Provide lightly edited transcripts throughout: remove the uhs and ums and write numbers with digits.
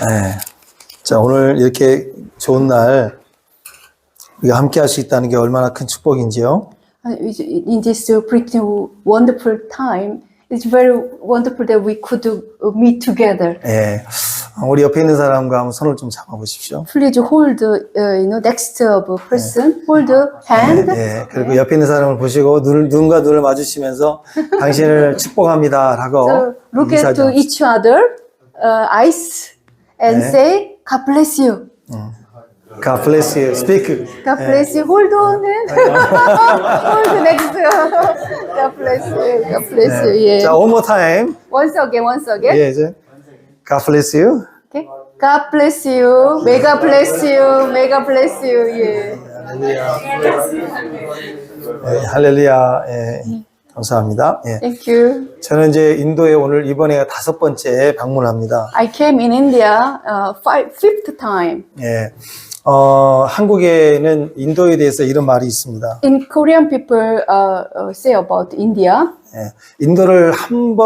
네. 자, 오늘 이렇게 좋은 날 우리가 함께 할 수 있다는 게 얼마나 큰 축복인지요. In this pretty wonderful time, it's very wonderful that we could meet together. 네. 우리 옆에 있는 사람과 한번 손을 좀 잡아보십시오. Please hold, next person, hold hand. 네. 그리고 옆에 있는 사람을 보시고 눈과 눈을 마주치면서 당신을 축복합니다 라고 So look at to each other, eyes, and say, God bless you. God bless you. Speak. God bless you. Hold on. Hold next. God bless you. God bless you. Yeah. 자, one more time. Once again. 예, 이제 God bless you. Okay. God bless you. May God bless you. May God bless you. Yeah. 네, 할렐루야. 예, 감사합니다. 예. Thank you. 저는 이제 인도에 오늘 이번에 5번째 방문합니다. I came in India fifth time. 예. 한국에는 인도에 대해서 이런 말이 있습니다. In Korean people say about India. 예. 인도를 한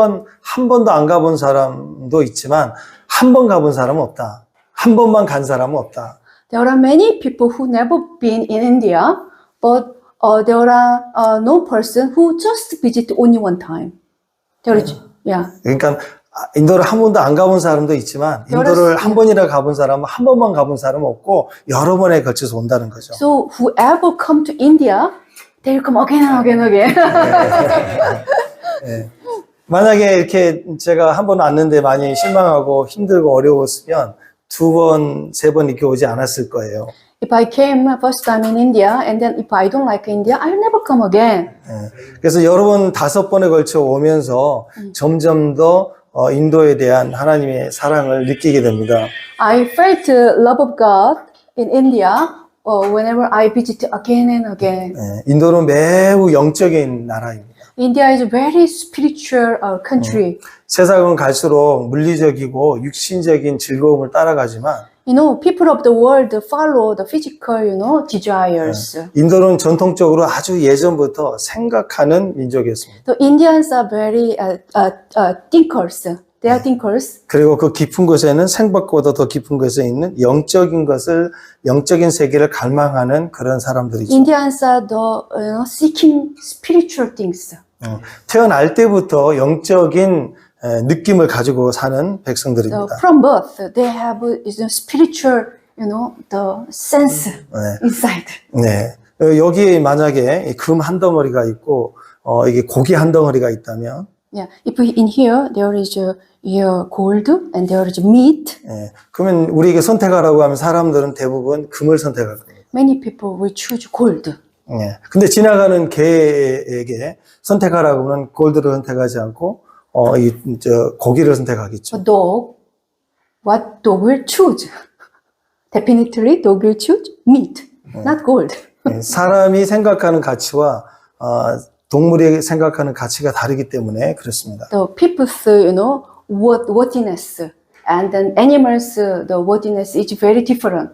번도 안 가본 사람도 있지만 한 번 가본 사람은 없다. 한 번만 간 사람은 없다. There are many people who never been in India, but there are no person who just visit only one time. There is, yeah. 그러니까 인도를 한 번도 안 가본 사람도 있지만 인도를 한 번이나 가본 사람은 한 번만 가본 사람은 없고 여러 번에 걸쳐서 온다는 거죠. So whoever come to India, they will come again and again. 예. 만약에 이렇게 제가 한 번 왔는데 많이 실망하고 힘들고 어려웠으면 2번, 3번 이렇게 오지 않았을 거예요. If I came first time in India and then if I don't like India, I'll never come again. 예. 그래서 여러 번 5번에 걸쳐 오면서 점점 더 인도에 대한 하나님의 사랑을 느끼게 됩니다. I felt the love of God in India whenever I visit again and again. 예. 인도는 매우 영적인 나라입니다. India is a very spiritual country. 세상은 갈수록 물리적이고 육신적인 즐거움을 따라가지만 You know, people of the world follow the physical, desires. 인도는 전통적으로 아주 예전부터 생각하는 민족이었습니다. The Indians are very thinkers. They are thinkers. 그리고 그 깊은 곳에는 생각보다 더 깊은 곳에 있는 영적인 세계를 갈망하는 그런 사람들이죠. Indians are the seeking spiritual things. 태어날 때부터 영적인 느낌을 가지고 사는 백성들입니다. From birth, they have spiritual, the sense inside. 네. 여기에 만약에 금 한 덩어리가 있고 이게 고기 한 덩어리가 있다면 Yeah, if in here there is gold and there is meat. 예, 그러면 우리에게 선택하라고 하면 사람들은 대부분 금을 선택할 겁니다. Many people will choose gold. 예, 근데 지나가는 개에게 선택하라고 하면 골드를 선택하지 않고 고기를 선택하겠죠. A dog, what dog will choose? Definitely, dog will choose meat, not gold. 예, 사람이 생각하는 가치와 동물이 생각하는 가치가 다르기 때문에 그렇습니다. The people's, worthiness and then animals, the worthiness is very different.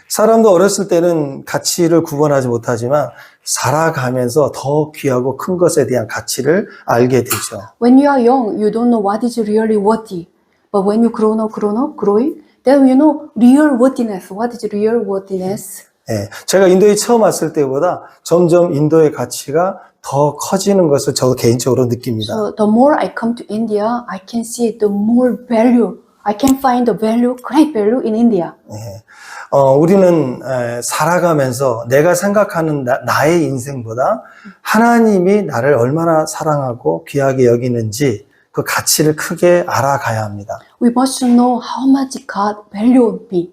사람도 어렸을 때는 가치를 구분하지 못하지만 살아가면서 더 귀하고 큰 것에 대한 가치를 알게 되죠. When you are young, you don't know what is really worthy. But when you grow up, growing, then you know real worthiness. What is real worthiness? 예, 제가 인도에 처음 왔을 때보다 점점 인도의 가치가 더 커지는 것을 저도 개인적으로 느낍니다. So the more I come to India, I can see the more value. I can find the value, great value in India. 예, 우리는 살아가면서 내가 생각하는 나의 인생보다 하나님이 나를 얼마나 사랑하고 귀하게 여기는지 그 가치를 크게 알아가야 합니다. We must know how much God valued me.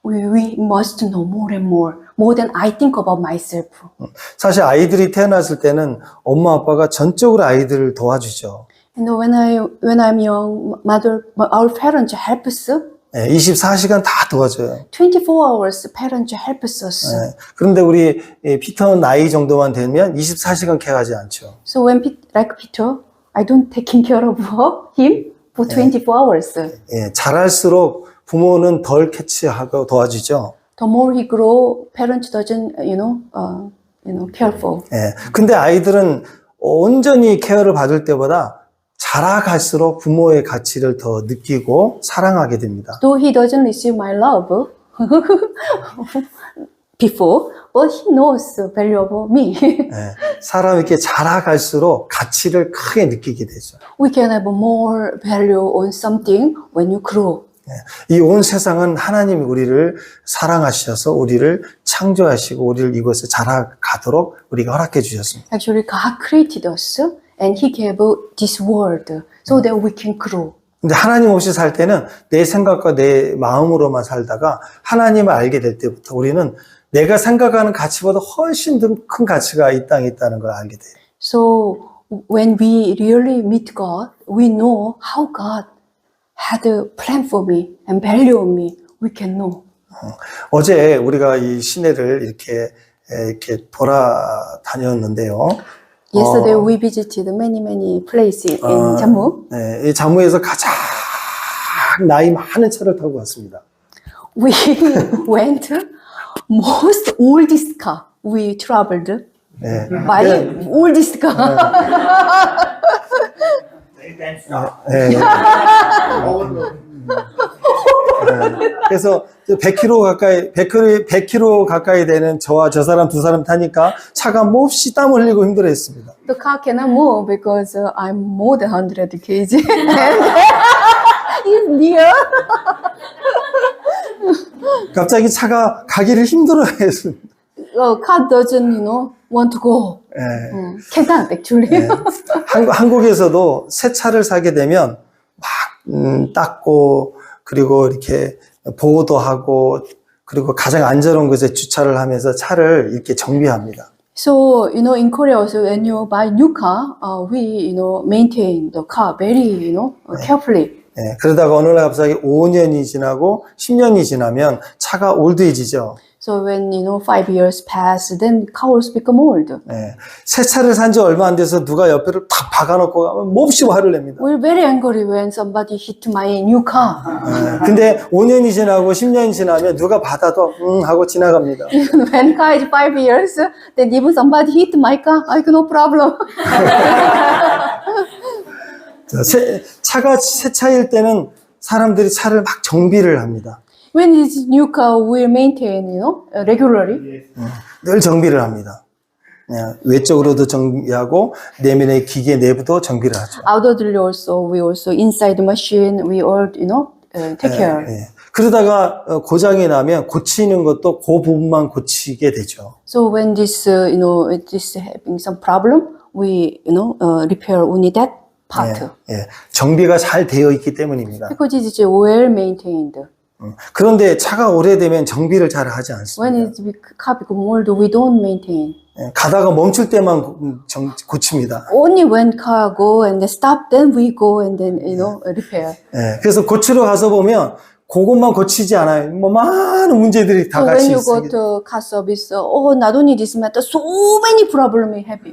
We must know more and more than I think about myself. 사실 아이들이 태어났을 때는 엄마 아빠가 전적으로 아이들을 도와주죠. And when I'm young, our parents help us. 24시간 다 도와줘요. 24 hours parents help us. 그런데 우리 피터 나이 정도만 되면 24시간 케어하지 않죠. So when like Peter, I don't taking care of him for 24 hours. 예, 자랄수록 부모는 덜 캐치하고 도와주죠. The more he grow, parents doesn't, careful. 예, 근데 아이들은 온전히 케어를 받을 때보다 자라갈수록 부모의 가치를 더 느끼고 사랑하게 됩니다. Though he doesn't receive my love before, but he knows the value of me. 예, 사람이 이렇게 자라갈수록 가치를 크게 느끼게 되죠. We can have more value on something when you grow. 이 온 세상은 하나님이 우리를 사랑하셔서 우리를 창조하시고 우리를 이곳에 자라가도록 우리가 허락해 주셨습니다. Actually, God created us and He gave this world so that we can grow. 근데 하나님 없이 살 때는 내 생각과 내 마음으로만 살다가 하나님을 알게 될 때부터 우리는 내가 생각하는 가치보다 훨씬 더 큰 가치가 이 땅에 있다는 걸 알게 돼요. So when we really meet God, we know how God had a plan for me and value on me. We can know. 어제 우리가 이 시내를 이렇게 돌아다녔는데요. Yesterday we visited many places in Jammu. 네, 이 자무에서 가장 나이 많은 차를 타고 왔습니다. We went most oldest car. We traveled 네. by oldest car. 네. 그래서 100km 가까이 되는 저와 저 사람 두 사람 타니까 차가 몹시 땀 흘리고 힘들어했습니다. The car cannot move because I'm more than 100 kg. It's near. 갑자기 차가 가기를 힘들어했습니다. Car doesn't, want to go. 네. Cannot actually. 네. 한국에서도 새 차를 사게 되면 막 닦고 그리고 이렇게 보호도 하고 그리고 가장 안전한 곳에 주차를 하면서 차를 이렇게 정비합니다. So, in Korea also, when you buy new car, we, maintain the car very, carefully. 네. 그러다가 어느 날 갑자기 5년이 지나고 10년이 지나면 차가 올드해지죠. So when 5 years pass, then cars become old. 네. 새 차를 산 지 얼마 안 돼서 누가 옆에를 탁 박아놓고 가면 몹시 화를 냅니다. We're very angry when somebody hit my new car. 네. 근데 5년이 지나고 10년이 지나면 누가 받아도 하고 지나갑니다. Even when car is 5 years, then even somebody hit my car, I no problem. 차가 새 차일 때는 사람들이 차를 막 정비를 합니다. When it's new car, we'll maintain, regularly. 늘 정비를 합니다. 외적으로도 정비하고 내면의 기계 내부도 정비를 하죠. Outwardly also, we also inside the machine, we all, take care. 그러다가 고장이 나면 고치는 것도 그 부분만 고치게 되죠. So when this, this having some problem, we, repair only that part. 정비가 잘 되어 있기 때문입니다. Because it is well maintained. 그런데 차가 오래되면 정비를 잘 하지 않습니다. When it's car become old, we don't maintain. 가다가 멈출 때만 고칩니다. Only when car go and stop, then we go and then, repair. 그래서 고치러 가서 보면 그것만 고치지 않아요. 많은 문제들이 다 So 같이 when you go 있습니다. to car service, not only this matter, so many problems we have.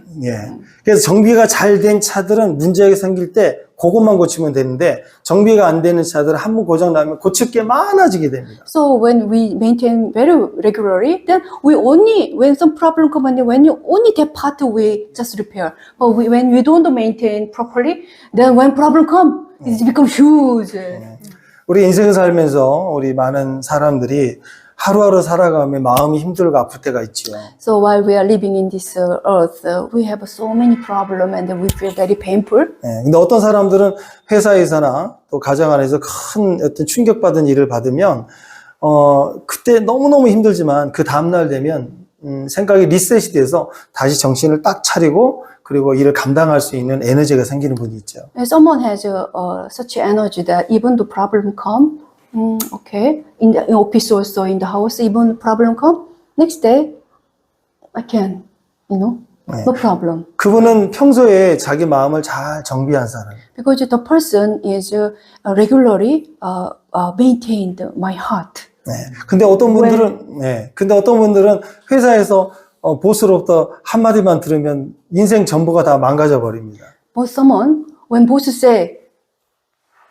그래서 정비가 잘 된 차들은 문제가 생길 때 그것만 고치면 되는데 정비가 안 되는 차들은 한 번 고장 나면 고칠 게 많아지게 됩니다. So when we maintain very regularly, then we only, when some problem come in, when you only that part we just repair. But when we don't maintain properly, then when problem come, it become huge. 우리 인생을 살면서 우리 많은 사람들이 하루하루 살아가면 마음이 힘들고 아플 때가 있지요. So while we are living in this earth, we have so many problems and we feel very painful. 근데 어떤 사람들은 회사에서나 또 가정 안에서 큰 어떤 충격받은 일을 받으면 그때 너무너무 힘들지만 그 다음날 되면 생각이 리셋이 돼서 다시 정신을 딱 차리고 그리고 일을 감당할 수 있는 에너지가 생기는 분이 있죠. And someone has such energy that even the problem come, okay, in the office also, in the house, even problem come, next day, I can, no problem. 그분은 평소에 자기 마음을 잘 정비한 사람. Because the person is regularly maintained my heart. 근데 어떤 분들은 회사에서 보스로부터 한마디만 들으면 인생 전부가 다 망가져 버립니다. But someone, when boss say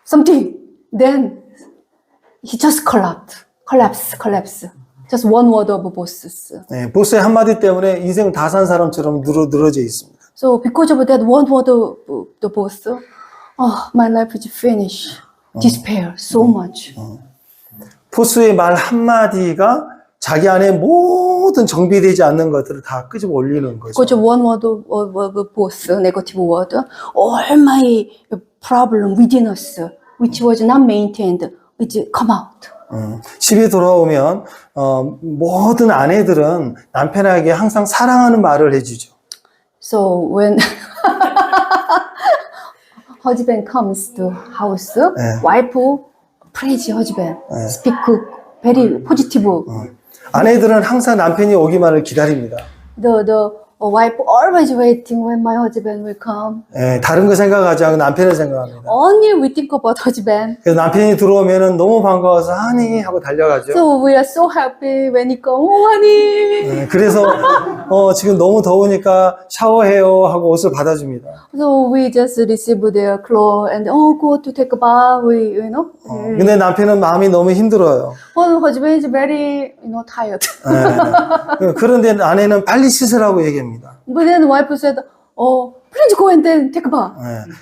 something, then he just collapse. Just one word of bosses. 보스의 한마디 때문에 인생 다 산 사람처럼 늘어져 있습니다. So because of that one word of the boss, Oh, my life is finished. Despair so much. 보스의 말 한마디가 자기 안에 모든 정비되지 않는 것들을 다 끄집어 올리는 거죠. Because one word, both negative word, all my problem within us, which was not maintained, which come out. 집에 돌아오면 모든 아내들은 남편에게 항상 사랑하는 말을 해주죠. So when husband comes to house, wife praise husband, speak very positive. 아내들은 항상 남편이 오기만을 기다립니다. The wife always waiting when my husband will come. 다른 거 생각하지 않고 남편을 생각합니다. Only we think about husband. 그래서 남편이 들어오면은 너무 반가워서 하니 하고 달려가죠. So we are so happy when he come. Oh, honey. 그래서 지금 너무 더우니까 샤워해요 하고 옷을 받아줍니다. So we just receive their clothes and go to take a bath. We 근데 남편은 마음이 너무 힘들어요. husband is very tired. 그런데 아내는 빨리 씻으라고 얘기합니다. But then wife said, please go and then take a bath.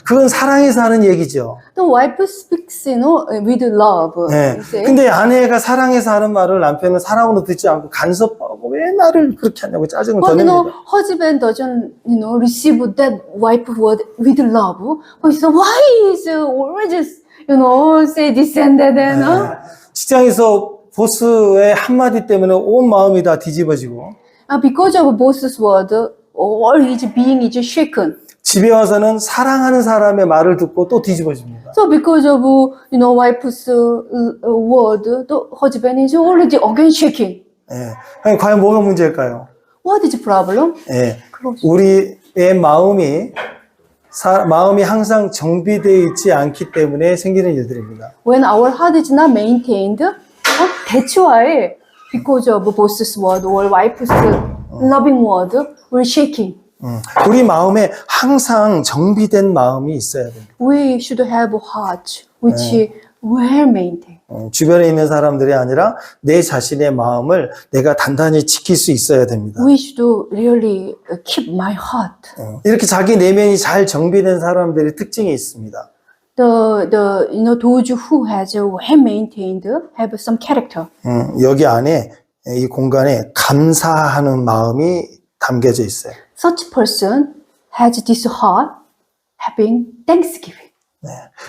그건 사랑해서 하는 얘기죠. The wife speaks, with love. you say. 근데 아내가 사랑해서 하는 말을 남편은 사랑으로 듣지 않고 간섭하고 왜 나를 그렇게 하냐고 짜증을 더 But 냅니다. husband doesn't, receive that wife word with love. So why is always, say this and that and 직장에서 보스의 한마디 때문에 온 마음이 다 뒤집어지고 because of boss's word, all his being is shaken. 집에 와서는 사랑하는 사람의 말을 듣고 또 뒤집어집니다. So because of, wife's word, the husband is already again shaking. 과연 뭐가 문제일까요? What is the problem? 우리의 마음이 항상 정비되어 있지 않기 때문에 생기는 일들입니다. When our heart is not maintained, that's why because of boss's word or wife's loving word, we're shaking. 우리 마음에 항상 정비된 마음이 있어야 됩니다. We should have a heart which well maintained. 주변에 있는 사람들이 아니라 내 자신의 마음을 내가 단단히 지킬 수 있어야 됩니다. We should really keep my heart. 이렇게 자기 내면이 잘 정비된 사람들의 특징이 있습니다. Those who has well maintained have some character. 여기 안에 이 공간에 감사하는 마음이 담겨져 있어요. Such person has this heart having thanksgiving.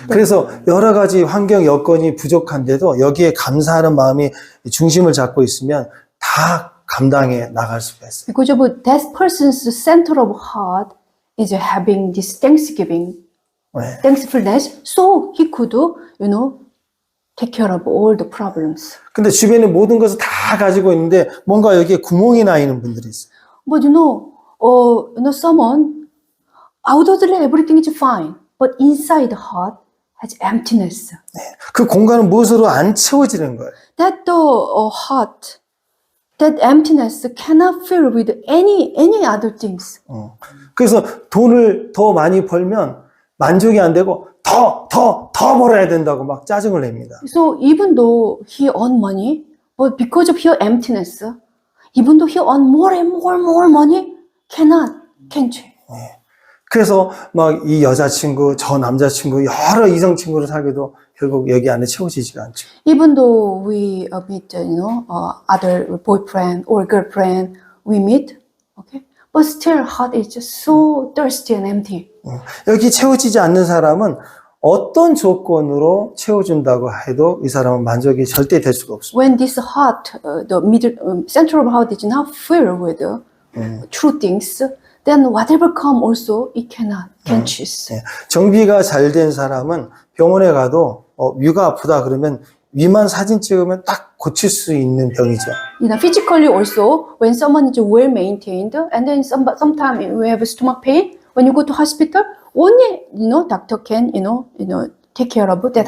그래서 여러 가지 환경 여건이 부족한데도 여기에 감사하는 마음이 중심을 잡고 있으면 다 감당해 나갈 수가 있어요. Because of that person's center of heart is having this thanksgiving, thankfulness, so he could, take care of all the problems. 근데 주변에 모든 것을 다 가지고 있는데 뭔가 여기에 구멍이 나 있는 분들이 있어요. But someone outwardly everything is fine, but inside the heart has emptiness. 그 공간은 무엇으로 안 채워지는 거예요. That the heart, that emptiness cannot fill with any other things. 그래서 돈을 더 많이 벌면 만족이 안 되고 더 벌어야 된다고 막 짜증을 냅니다. So even though he earn money, but because of your emptiness, even though he earn more and more money, can't change. 그래서 막 이 여자친구, 저 남자친구, 여러 이성 친구를 사귀어도 결국 여기 안에 채워지지가 않죠. Even though we meet, other boyfriend or girlfriend, we meet, okay, but still heart is just so thirsty and empty. 여기 채워지지 않는 사람은 어떤 조건으로 채워준다고 해도 이 사람은 만족이 절대 될 수가 없습니다. When this heart, the middle, center of heart is not filled with true things, then whatever come also it can't choose. 정비가 잘 된 사람은 병원에 가도 위가 아프다 그러면 위만 사진 찍으면 딱 고칠 수 있는 병이죠. Physically also, when someone is well maintained, and then sometimes we have stomach pain, when you go to hospital, only doctor can take care of that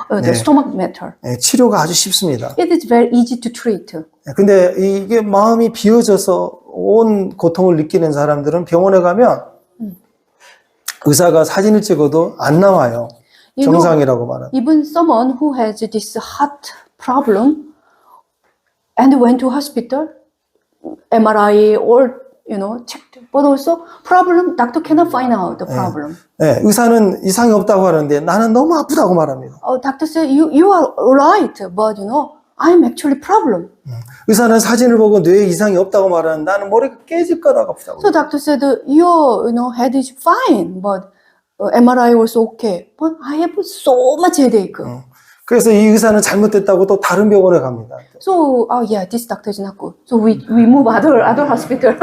the stomach matter. 치료가 아주 쉽습니다. It is very easy to treat. 근데 이게 마음이 비어져서 온 고통을 느끼는 사람들은 병원에 가면 의사가 사진을 찍어도 안 나와요. 정상이라고 말하면. Even someone who has this heart problem and went to hospital, MRI or you know, checked. But also problem, doctor cannot find out the problem. 네, 의사는 이상이 없다고 하는데 나는 너무 아프다고 말합니다. Doctor said, you are right, but you know, I'm actually problem. 의사는 사진을 보고 뇌에 이상이 없다고 말하는 나는 머리가 깨질 거라고 아프다고. So doctor said, your, you know, head is fine, but MRI also okay. But I have so much headache. 그래서 이 의사는 잘못됐다고 또 다른 병원에 갑니다. So, yeah, this doctor is not good. So we move other hospital.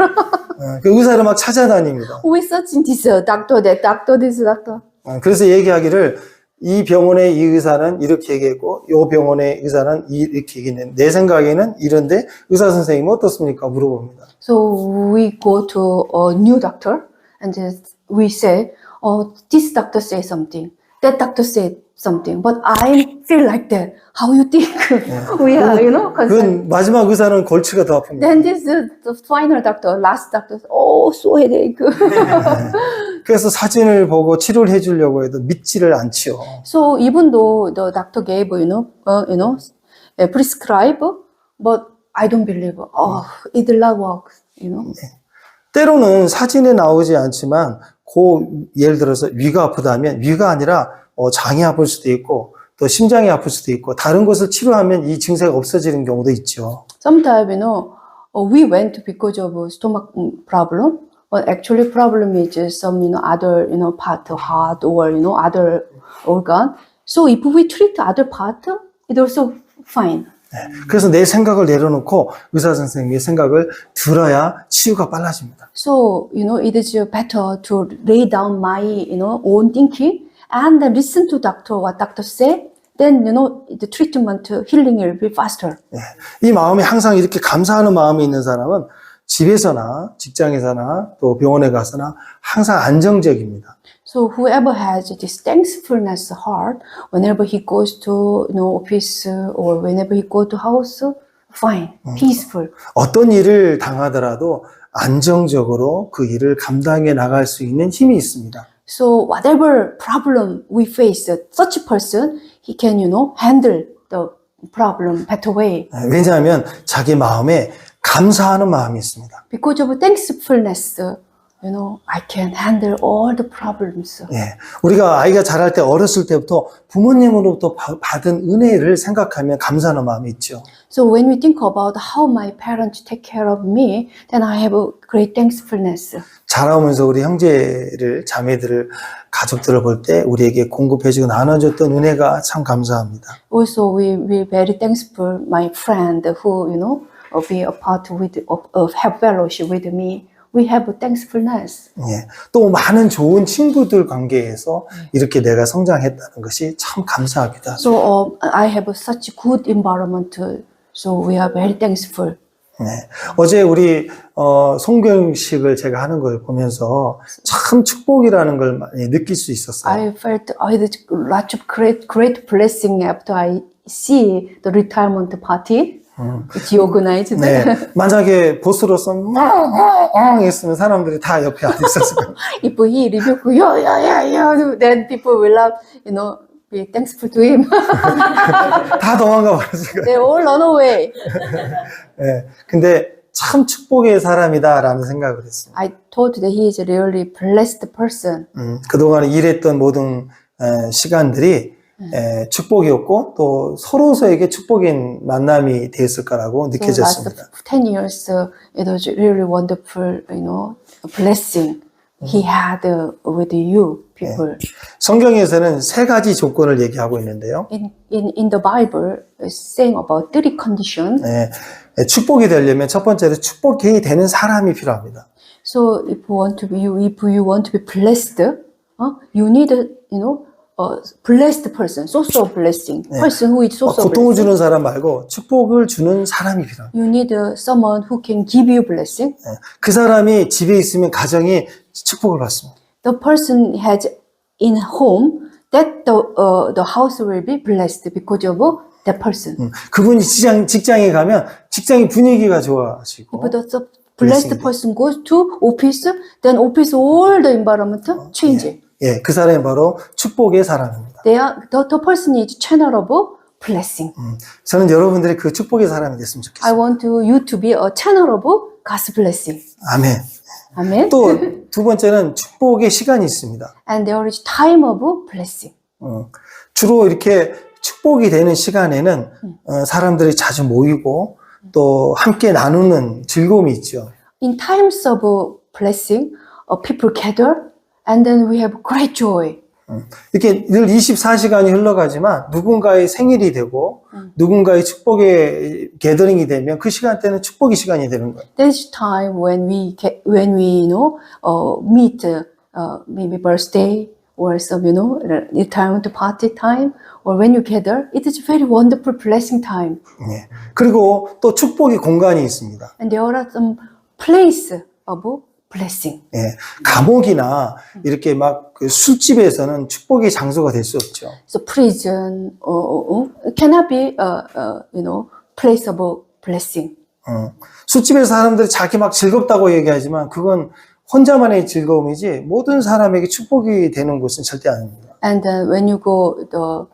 그 의사를 막 찾아다닙니다. We searching this doctor, that doctor, this doctor. 그래서 얘기하기를 이 병원의 이 의사는 이렇게 얘기했고 이 병원의 의사는 이렇게 얘기했는데 내 생각에는 이런데 의사 선생님은 어떻습니까? 물어봅니다. So we go to a new doctor and we say, this doctor say something, that doctor say something, but I feel like that. How you think? We are, you know, concerned. 그 마지막 의사는 골치가 더 아픕니다. Then this the final doctor, last doctor, so headache. 그래서 사진을 보고 치료를 해주려고 해도 믿지를 않지요. So even though the doctor gave, prescribe, but I don't believe. It will not work, you know. 때로는 사진에 나오지 않지만 예를 들어서 위가 아프다면 위가 아니라 장이 아플 수도 있고 또 심장이 아플 수도 있고 다른 것을 치료하면 이 증세가 없어지는 경우도 있죠. Sometimes, we went because of stomach problem, but actually problem is some, other, part, heart or, other organ. So if we treat other part, it also fine. 그래서 내 생각을 내려놓고 의사 선생님의 생각을 들어야 치유가 빨라집니다. So, it is better to lay down my, own thinking and then listen to doctor, what doctor say. Then, the treatment, healing will be faster. 이 마음이 항상 이렇게 감사하는 마음이 있는 사람은 집에서나 직장에서나 또 병원에 가서나 항상 안정적입니다. So whoever has this thankfulness heart, whenever he goes to office or whenever he go to house, fine, peaceful. 어떤 일을 당하더라도 안정적으로 그 일을 감당해 나갈 수 있는 힘이 있습니다. So whatever problem we face, such person, he can, handle the problem better way. 왜냐하면 자기 마음에 감사하는 마음이 있습니다. Because of thankfulness, I can handle all the problems. 우리가 아이가 자랄 때 어렸을 때부터 부모님으로부터 받은 은혜를 생각하면 감사하는 마음이 있죠. So when we think about how my parents take care of me, then I have a great thankfulness. 자라오면서 우리 형제를, 자매들을, 가족들을 볼 때 우리에게 공급해주고 나눠줬던 은혜가 참 감사합니다. Also, we very thankful my friend who, be a part of have fellowship with me. We have thankfulness. 또 많은 좋은 친구들 관계에서 이렇게 내가 성장했다는 것이 참 감사합니다. So I have such good environment. So we are very thankful. 어제 우리 송병식을 제가 하는 걸 보면서 참 축복이라는 걸 많이 느낄 수 있었어요. I felt lots of great blessing after I see the retirement party. It's organized. 만약에 보스로서 했으면 사람들이 다 옆에 안 있었을 거예요. If he rebuke, then people will not, be thankful to him. 다 도망가 버렸을 거예요. They all run away. 근데 참 축복의 사람이다라는 생각을 했어요. I thought that he is a really blessed person. 그동안 일했던 모든 시간들이 축복이었고 또 서로서에게 축복인 만남이 되었을 거라고 느껴졌습니다. So last 10 years, it was really wonderful, blessing he had with you people. 성경에서는 세 가지 조건을 얘기하고 있는데요. In the Bible, it's saying about three conditions. 축복이 되려면 첫 번째로 축복이 되는 사람이 필요합니다. So if you want to be blessed, you need, blessed person, source of blessing, person who is source of 고통을 blessing. 주는 사람 말고 축복을 주는 사람이 필요합니다. You need someone who can give you blessing. 그 사람이 집에 있으면 가정이 축복을 받습니다. The person has in home that the house will be blessed because of that person. 그분이 직장에 가면 직장의 분위기가 좋아지고 If the blessed person goes to office, then office all the environment change. 그 사람이 바로 축복의 사람입니다. The person is channel of blessing. 저는 여러분들이 그 축복의 사람이 됐으면 좋겠습니다. I want you to be a channel of God's blessing. 아멘. 아멘. 또 두 번째는 축복의 시간이 있습니다. And there is time of blessing. 주로 이렇게 축복이 되는 시간에는 사람들이 자주 모이고 또 함께 나누는 즐거움이 있죠. In times of blessing, people gather and then we have great joy. 이렇게 늘 24시간이 흘러가지만 누군가의 생일이 되고 누군가의 축복의 게더링이 되면 그 시간대는 축복의 시간이 되는 거예요. There is time when we meet maybe birthday or some the time to party time or when you gather, it is very wonderful blessing time. 예. 그리고 또 축복의 공간이 있습니다. And there are some place of blessing. 예. 감옥이나 이렇게 막 그 술집에서는 축복의 장소가 될 수 없죠. So prison cannot be place of blessing. 술집에서 사람들이 자기 막 즐겁다고 얘기하지만 그건 혼자만의 즐거움이지 모든 사람에게 축복이 되는 곳은 절대 아닙니다. And when you go the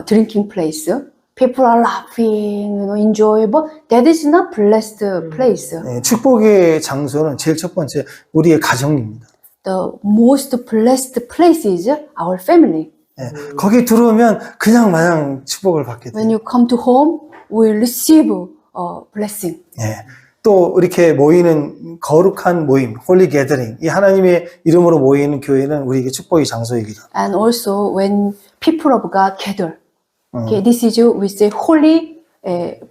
drinking place, people are laughing, enjoy, but that is not blessed place. 예, 축복의 장소는 제일 첫 번째 우리의 가정입니다. The most blessed place is our family. 예, 거기 들어오면 그냥 마냥 축복을 받게 돼요. When you come to home, we receive blessing. 예, 또 이렇게 모이는 거룩한 모임, 홀리 게더링, 이 하나님의 이름으로 모이는 교회는 우리에게 축복의 장소이기도 합니다. And also when people of God gather, okay, this is we say holy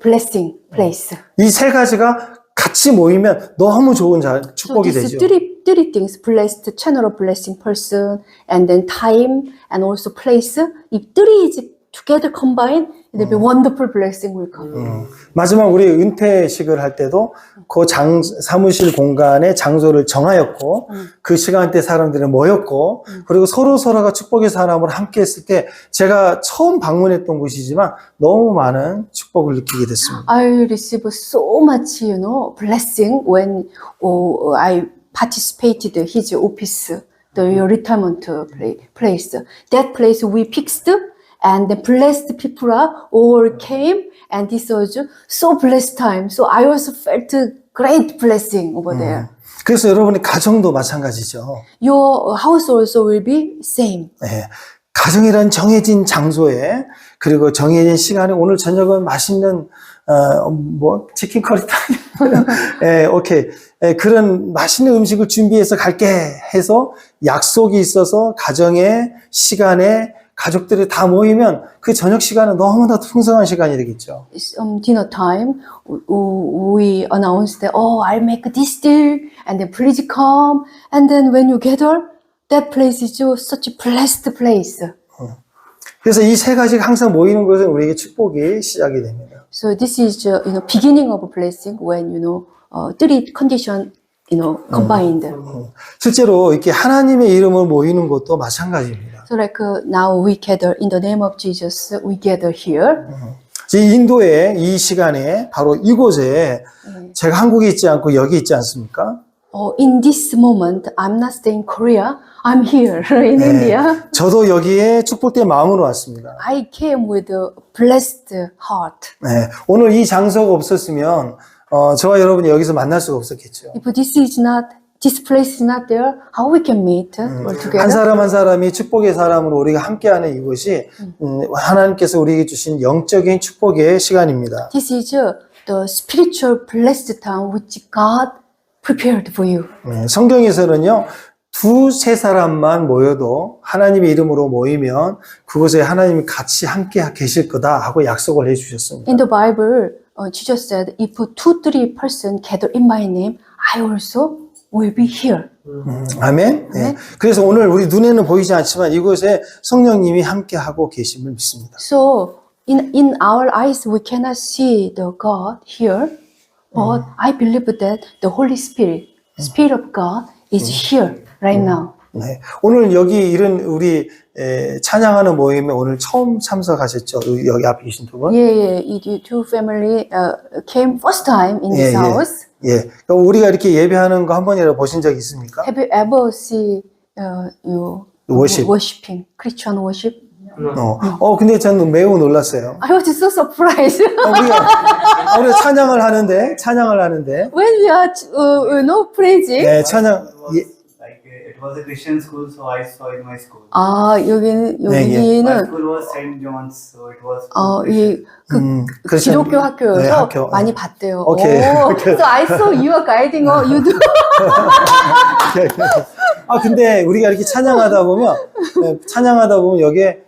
blessing place. 이 세 가지가 같이 모이면 너무 좋은 So 축복이 these 되죠. three things, blessed, channel of blessing person, and then time, and also place. If three is together combined, it will be wonderful blessing will come. 마지막 우리 은퇴식을 할 때도 그 사무실 공간의 장소를 정하였고 그 시간대 사람들이 모였고 그리고 서로가 축복의 사람으로 함께 했을 때 제가 처음 방문했던 곳이지만 너무 많은 축복을 느끼게 됐습니다. I received so much, blessing when I participated his office, the retirement place. That place we fixed. And the blessed people all came, and this was so blessed time. So I also felt a great blessing over there. 그래서 여러분의 가정도 마찬가지죠. Your house also will be same. 예, 가정이란 정해진 장소에 그리고 정해진 시간에 오늘 저녁은 맛있는 치킨 커리탕 예, 오케이. 예, 그런 맛있는 음식을 준비해서 갈게 해서 약속이 있어서 가정의 시간에 가족들이 다 모이면 그 저녁 시간은 너무나도 풍성한 시간이 되겠죠. Dinner time, we announced that, I'll make this deal, and then please come. And then when you gather, that place is such a blessed place. 그래서 이 세 가지가 항상 모이는 것은 우리에게 축복이 시작이 됩니다. So this is, beginning of blessing when, three condition, combined. 실제로 이렇게 하나님의 이름으로 모이는 것도 마찬가지입니다. So like now we gather in the name of Jesus, we gather here. 이 인도의 이 시간에 바로 이곳에 제가 한국에 있지 않고 여기 있지 않습니까? In this moment, I'm not staying in Korea. I'm here in India. 저도 여기에 축복된 마음으로 왔습니다. I came with a blessed heart. 네, 오늘 이 장소가 없었으면 저와 여러분이 여기서 만날 수가 없었겠죠. If this place is not there, how we can meet all together? 한 사람 한 사람이 축복의 사람으로 우리가 함께하는 이곳이 하나님께서 우리에게 주신 영적인 축복의 시간입니다. This is the spiritual blessed time which God prepared for you. 성경에서는요, 두세 사람만 모여도 하나님의 이름으로 모이면 그곳에 하나님이 같이 함께 계실 거다 하고 약속을 해주셨습니다. In the Bible, Jesus said, if 2-3 person gather in my name, I also will be here. 아멘. 네. 그래서 오늘 우리 눈에는 보이지 않지만 이곳에 성령님이 함께하고 계심을 믿습니다. So in our eyes we cannot see the God here, but I believe that the Holy Spirit, Spirit of God, is here right now. 네. 오늘 여기 이런 우리 찬양하는 모임에 오늘 처음 참석하셨죠? 여기 앞에 계신 두 분? Yeah, you two family came first time in this house. 예. 그럼 우리가 이렇게 예배하는 거 한 번이라도 보신 적 있습니까? Have you ever see you Worship. worshiping Christian worship? 근데 저는 매우 놀랐어요. I was so surprised. 우리가 찬양을 하는데, When we are, praising. 네, 찬양, It was a Christian school, so I saw in my school. 여기는, 네, 예. My 여기는, school was Saint John's, so it was. 그렇죠. 기독교 학교여서 네, 학교. 많이 봤대요. 오케이. So I saw you are guiding, you do. 근데 우리가 이렇게 찬양하다 보면 여기에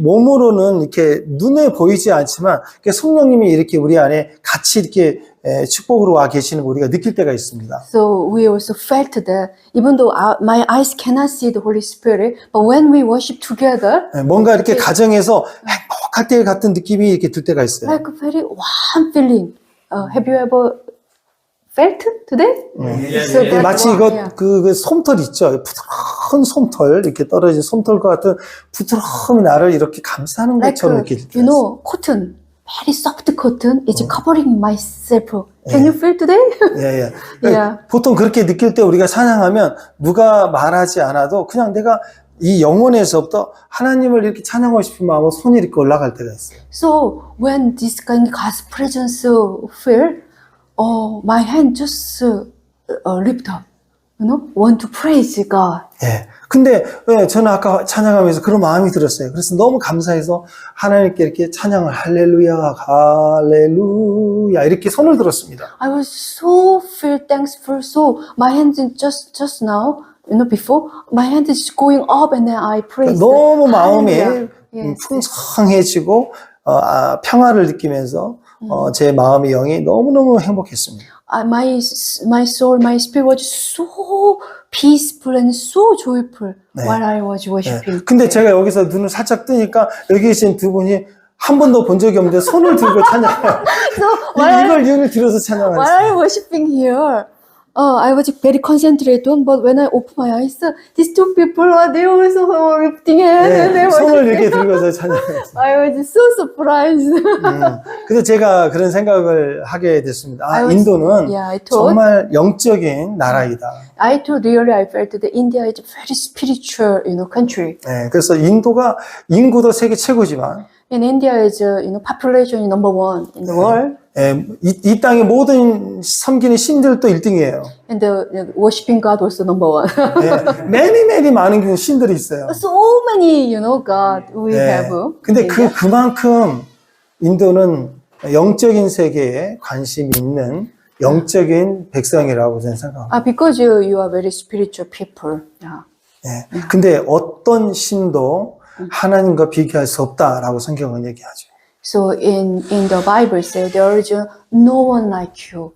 몸으로는 이렇게 눈에 보이지 않지만 성령님이 이렇게 우리 안에 같이 이렇게 축복으로 와 계시는 걸 우리가 느낄 때가 있습니다. So we also felt that even though my eyes cannot see the Holy Spirit, but when we worship together, 뭔가 이렇게 가정에서 행복할 때 같은 느낌이 이렇게 들 때가 있어요. like a very warm feeling. Have you ever felt today? So that 마치 warm, yeah. 그 솜털 있죠. 부드러운 솜털, 이렇게 떨어진 솜털과 같은 부드러움이 나를 이렇게 감싸는 Like 것처럼 느낄 때. cotton, very soft cotton is covering myself. Can you feel today? 예. Yeah. 보통 그렇게 느낄 때 우리가 찬양하면 누가 말하지 않아도 그냥 내가 이 영혼에서부터 하나님을 이렇게 찬양하고 싶은 마음으로 손이 이렇게 올라갈 때가 있어요. So when this kind of God's presence feel, my hand just lift up, want to praise God. 예. 근데 저는 아까 찬양하면서 그런 마음이 들었어요. 그래서 너무 감사해서 하나님께 이렇게 찬양을 할렐루야, 할렐루야 이렇게 손을 들었습니다. I was so feel thankful. So my hand is just now, before my hand is going up and then I praise. 너무 마음이 Hallelujah. Yes. 풍성해지고 평화를 느끼면서 제 마음의 영이 너무너무 행복했습니다. My soul, my spirit was so peaceful and so joyful while I was worshiping. 근데 제가 여기서 눈을 살짝 뜨니까 여기 계신 두 분이 한 번도 본 적이 없는데 손을 들고 찬양해요. 이걸 들어서 찬양하는 While I was worshiping here, I was very concentrated on, but when I opened my eyes, these two people, they also lifting hands and they were 손을 이렇게 들고서 찬양해요. I was so surprised. 그래서 제가 그런 생각을 하게 됐습니다. I was- 인도는 yeah, I thought- 정말 영적인 나라이다. I thought really I felt that India is a very spiritual, country. 네, 그래서 인도가 인구도 세계 최고지만 And India is, population is number one in the world. 이 땅의 모든 섬기는 신들도 1등이에요. And the worshiping God also number one. 매일매일 많은 신들이 있어요. So many, God we have. 근데 in India. 그만큼 인도는 영적인 세계에 관심이 있는 영적인 백성이라고 저는 생각합니다. Because you are very spiritual people. Yeah. 근데 어떤 신도 하나님과 비교할 수 없다라고 성경은 얘기하죠. So in the Bible say there is no one like you.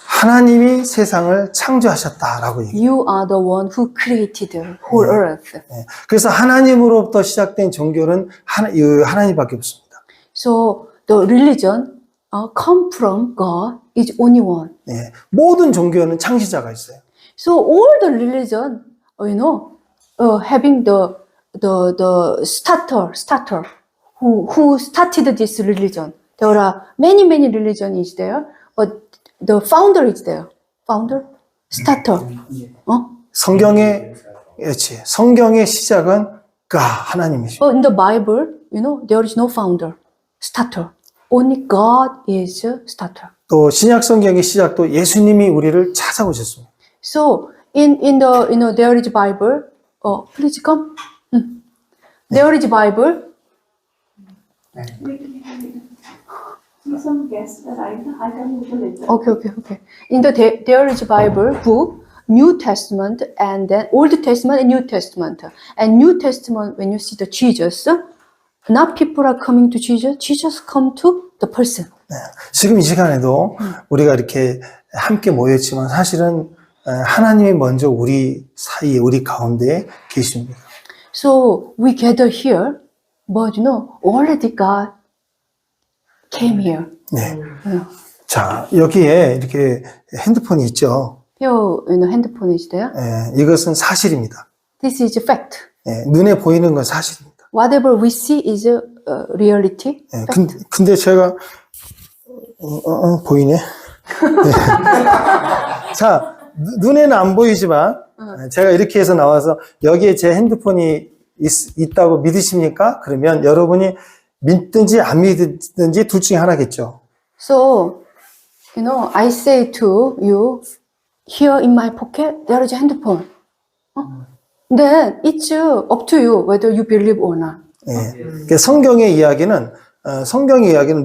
하나님이 세상을 창조하셨다라고 얘기해요. You are the one who created the whole earth. 그래서 하나님으로부터 시작된 종교는 하나님밖에 없습니다. So the religion come from God is only one. 모든 종교는 창시자가 있어요. So all the religion, having the starter who started this religion. There are many religion is there, but the founder is there. Founder, starter. 성경의 시작은 하나님이죠. But in the Bible, there is no founder, starter. Only God is a starter. 또 신약 성경의 시작도 예수님이 우리를 찾아오셨습니다. So in the there is Bible. Please come. There is Bible. Some guess that I can look later. Okay. In there is Bible book, New Testament, and then Old Testament and New Testament. And New Testament, when you see the Jesus, not people are coming to Jesus. Jesus come to the person. 지금 이 시간에도 우리가 이렇게 함께 모였지만 사실은 하나님이 먼저 우리 사이에 우리 가운데 계십니다. So we gather here, but already God came here. 네. 자, 여기에 이렇게 핸드폰이 있죠. Here, 핸드폰 is there. 이것은 사실입니다. This is a fact. 눈에 보이는 건 사실입니다. Whatever we see is a reality. 근데 제가 보이네. 자, 눈에는 안 보이지만 제가 이렇게 해서 나와서 여기에 제 핸드폰이 있다고 믿으십니까? 그러면 여러분이 믿든지 안 믿든지 둘 중에 하나겠죠. So, I say to you, here in my pocket, there is a handphone. Then it's up to you whether you believe or not. 예. 그러니까 성경의 이야기는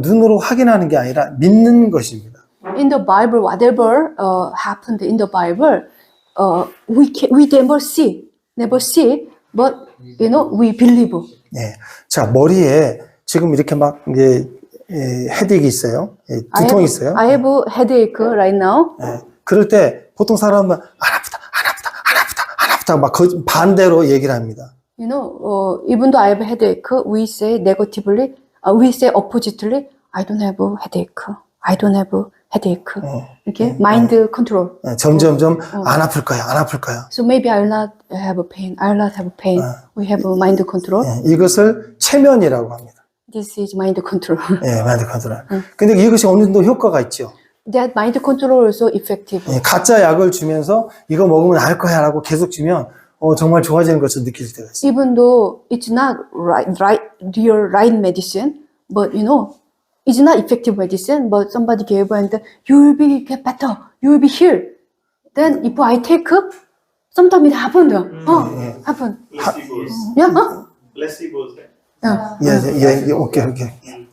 눈으로 확인하는 게 아니라 믿는 것입니다. In the Bible, whatever happened in the Bible, we never see, but we believe. 예. 자, 머리에 지금 이렇게 막 이제 헤드액이 있어요. 예, 두통이 있어요. I have a headache right now. 예. 그럴 때 보통 사람은 안 아프다 막 반대로 얘기를 합니다. Even though I have a headache, we say negatively, we say oppositely, I don't have a headache. I don't have a headache. 이렇게 mind control. 예, 점점점 안 아플 거야. So maybe I will not have a pain. I will not have a pain. We have a mind control. 예, 이것을 체면이라고 합니다. This is mind control. 예, 마인드 컨트롤. 근데 이것이 어느 정도 효과가 있죠. That mind control also effective. 예, 가짜 약을 주면서 이거 먹으면 나을 거야라고 계속 주면 정말 좋아지는 것을 느낄 때가 있어요. Even though it's not real right medicine, but it's not effective medicine, but somebody gave and you will get better, you will be healed. Then if I take, sometimes it happened. Happen. Placebos. Yeah? Placebos, right? 예, 오케이.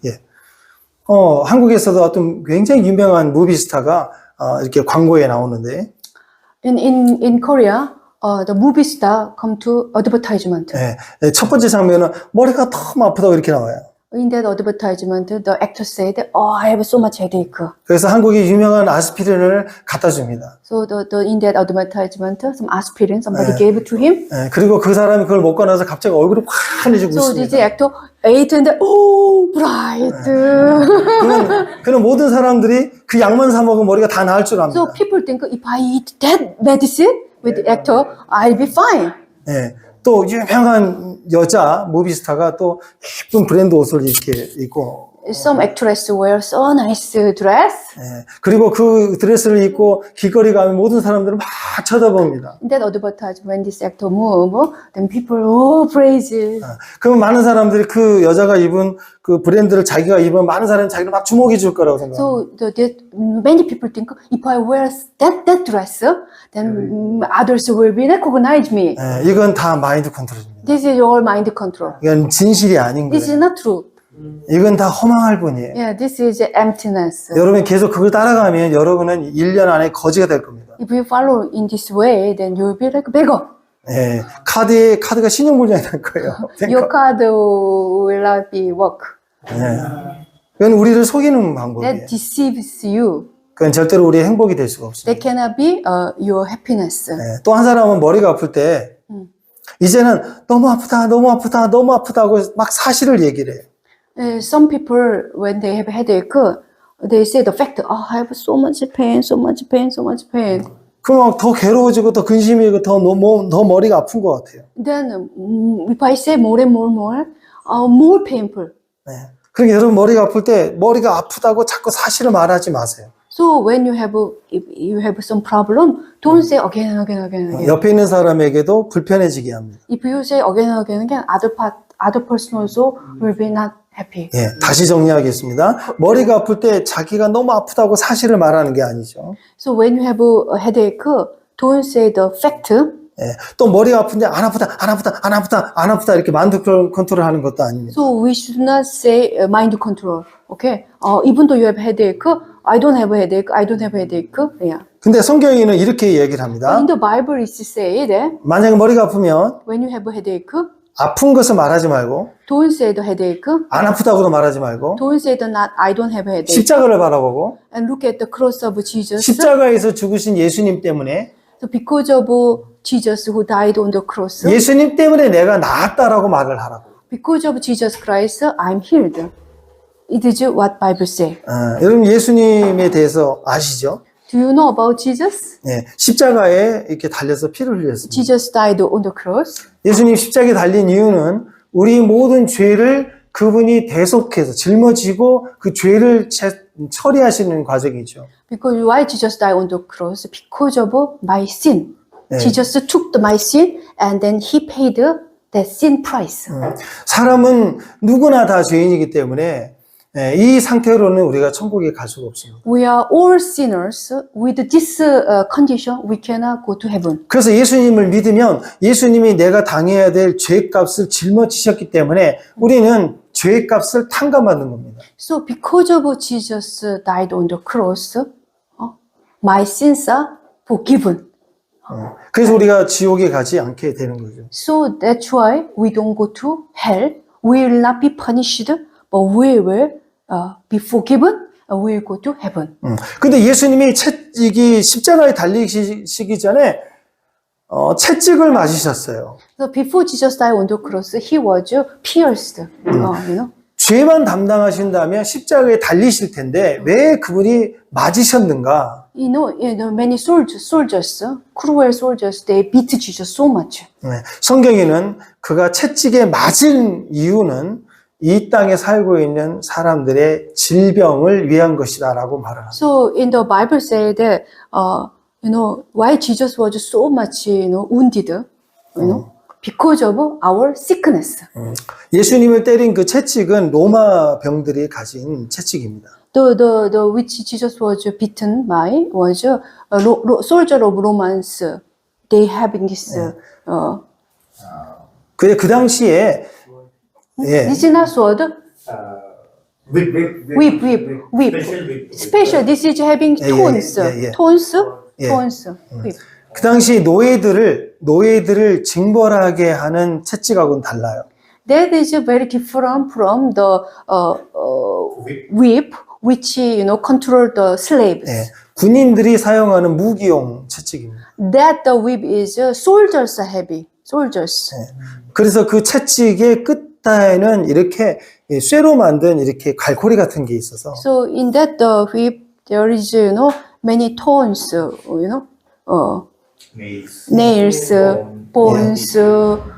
예. 한국에서도 어떤 굉장히 유명한 무비스타가 이렇게 광고에 나오는데, In Korea, the movie star come to advertisement. 예, 첫 번째 장면은 머리가 너무 아프다고 이렇게 나와요. In that advertisement, the actor said, "Oh, I have so much headache." 그래서 한국의 유명한 아스피린을 갖다 줍니다. So in that advertisement, some aspirin somebody gave to him. 예, 그리고 그 사람이 그걸 먹고 나서 갑자기 얼굴이 환해지고 So this 있습니다. actor ate and oh, bright. 그런 모든 사람들이 그 약만 사 먹으면 머리가 다 나을 줄 압니다. So people think if I eat that medicine with the actor, I'll be fine. 예, 또 유명한 여자 무비스타가 또 예쁜 브랜드 옷을 이렇게 입고, Some actress wear so nice dress. 예, 그리고 그 드레스를 입고 길거리 가면 모든 사람들은 막 쳐다봅니다. In that advertisement, when this actor move, then people oh praise. 그러면 많은 사람들이 그 여자가 입은 그 브랜드를 자기가 입으면 많은 사람이 자기를 막 주목해 줄 거라고 생각합니다. So many people think if I wear that dress, then others will be recognize me. 예, 이건 다 마인드 컨트롤입니다. This is all mind control. 이건 진실이 아닌 This is 거예요. not true. 이건 다 허망할 뿐이에요. Yeah, this is emptiness. 여러분이 계속 그걸 따라가면 여러분은 1년 안에 거지가 될 겁니다. If you follow in this way, then you will be like beggar. 예, 카드가 신용불량이 될 거예요. Your card will not be work. 예. 그건 우리를 속이는 방법이에요. That deceives you. 그건 절대로 우리의 행복이 될 수가 없습니다. That cannot be your happiness. 예, 또 한 사람은 머리가 아플 때 이제는 너무 아프다고 막 사실을 얘기를 해요. Some people, when they have headache, they say the fact, oh, I have so much pain. 그럼 더 괴로워지고 더 근심이고 더 머리가 아픈 것 같아요. Then, if I say more and more painful. 네. 그러니까 여러분 머리가 아플 때 머리가 아프다고 자꾸 사실을 말하지 마세요. So when if you have some problem, don't say again. 옆에 있는 사람에게도 불편해지게 합니다. If you say again, other person also will be not happy. 예, 다시 정리하겠습니다. 머리가 아플 때 자기가 너무 아프다고 사실을 말하는 게 아니죠. So when you have a headache, don't say the fact. 예, 또 머리가 아픈데 안 아프다 이렇게 마인드 컨트롤 하는 것도 아닙니다. So we should not say mind control. Okay? Even though you have headache, I don't have a headache. Yeah. 근데 성경에는 이렇게 얘기를 합니다. In the Bible, it says that 만약에 머리가 아프면 when you have a headache, 아픈 것을 말하지 말고 don't say the headache. 안 아프다고도 말하지 말고 Don't say the not. I don't have a headache. 십자가를 바라보고 And look at the cross of Jesus. 십자가에서 죽으신 예수님 때문에 So because of Jesus who died on the cross, 예수님 때문에 내가 나았다라고 말을 하라고. because of Jesus Christ, I'm healed. It is what Bible say. 여러분 예수님에 대해서 아시죠? Do you know about Jesus? 예, 십자가에 이렇게 달려서 피를 흘렸습니다. Jesus died on the cross. 예수님 십자가에 달린 이유는 우리 모든 죄를 그분이 대속해서 짊어지고 그 죄를 처리하시는 과정이죠. Because why Jesus died on the cross? Because of my sin. 네. Jesus took my sin and then he paid the sin price. 사람은 누구나 다 죄인이기 때문에 이 상태로는 우리가 천국에 갈 수가 없습니다. We are all sinners. With this condition, we cannot go to heaven. 그래서 예수님을 믿으면 예수님이 내가 당해야 될 죄값을 짊어지셨기 때문에 우리는 죄값을 탕감받는 겁니다. So because of Jesus died on the cross, my sins are forgiven. 그래서 우리가 지옥에 가지 않게 되는 거죠. So that's why we don't go to hell. We will not be punished, but we will be forgiven. We will go to heaven. 근데 예수님이 이게 십자가에 달리시기 전에 채찍을 맞으셨어요. So before Jesus died on the cross, he was pierced. You know. 죄만 담당하신다면 십자가에 달리실 텐데 왜 그분이 맞으셨는가? You know, many soldiers, cruel soldiers, they beat Jesus so much. 성경에는 그가 채찍에 맞은 이유는 이 땅에 살고 있는 사람들의 질병을 위한 것이다라고 말을 합니다. So in the Bible say that, you know, why Jesus was so much, you know, wounded, you know, because of our sickness. 예수님을 때린 그 채찍은 로마 병들이 가진 채찍입니다. The which Jesus was beaten by was a soldier of Romans. They have this. 근데 그 당시에 This is not sword. Whip. Special whip. Special. This is having thorns. 예. Thorns. 예. Thorns. Whip. 그 당시 노예들을 징벌하게 하는 채찍하고는 달라요. That is very different from the whip, which you know control the slaves. 군인들이 사용하는 무기용 채찍입니다. That the whip is soldiers are heavy. Soldiers. 그래서 그 채찍의 끝에는 이렇게 쇠로 만든 이렇게 갈고리 같은 게 있어서 So in that the whip there is you know many thorns. You know, nails, bones,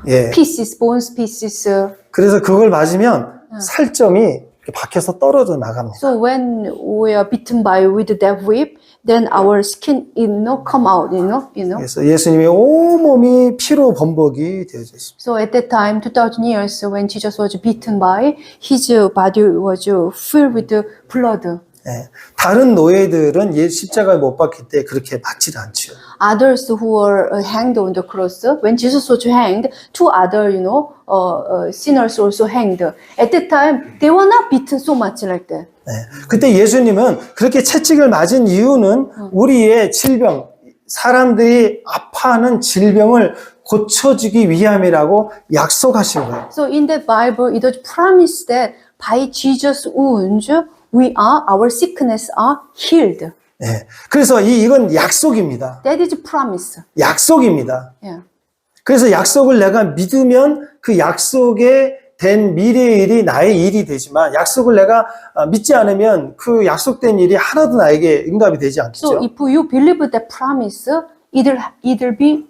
예. pieces, bones pieces. 그래서 그걸 맞으면 살점이 이렇게 박혀서 떨어져 나갑니다. So when we are bitten by with that whip, then our skin, you know, come out, you know. 그래서 예수님의 온몸이 피로 범벅이 되어졌습니다. So at that time, 2000 years, when Jesus was beaten by, his body was filled with blood. 다른 노예들은 십자가에 못 박힐 때 그렇게 맞지도 않죠. Others who were hanged on the cross, when Jesus was hanged, two other, you know, sinners also hanged. At that time, they were not beaten so much like that. 그때 예수님은 그렇게 채찍을 맞은 이유는 우리의 질병, 사람들이 아파하는 질병을 고쳐주기 위함이라고 약속하신 거예요. So in the Bible, it was promised that by Jesus' wounds, our sickness are healed. 그래서 이건 약속입니다. That is promise. 약속입니다. Yeah. 그래서 약속을 내가 믿으면 그 약속에 된 미래의 일이 나의 일이 되지만 약속을 내가 믿지 않으면 그 약속된 일이 하나도 나에게 응답이 되지 않겠죠. So if you believe that promise, it'll be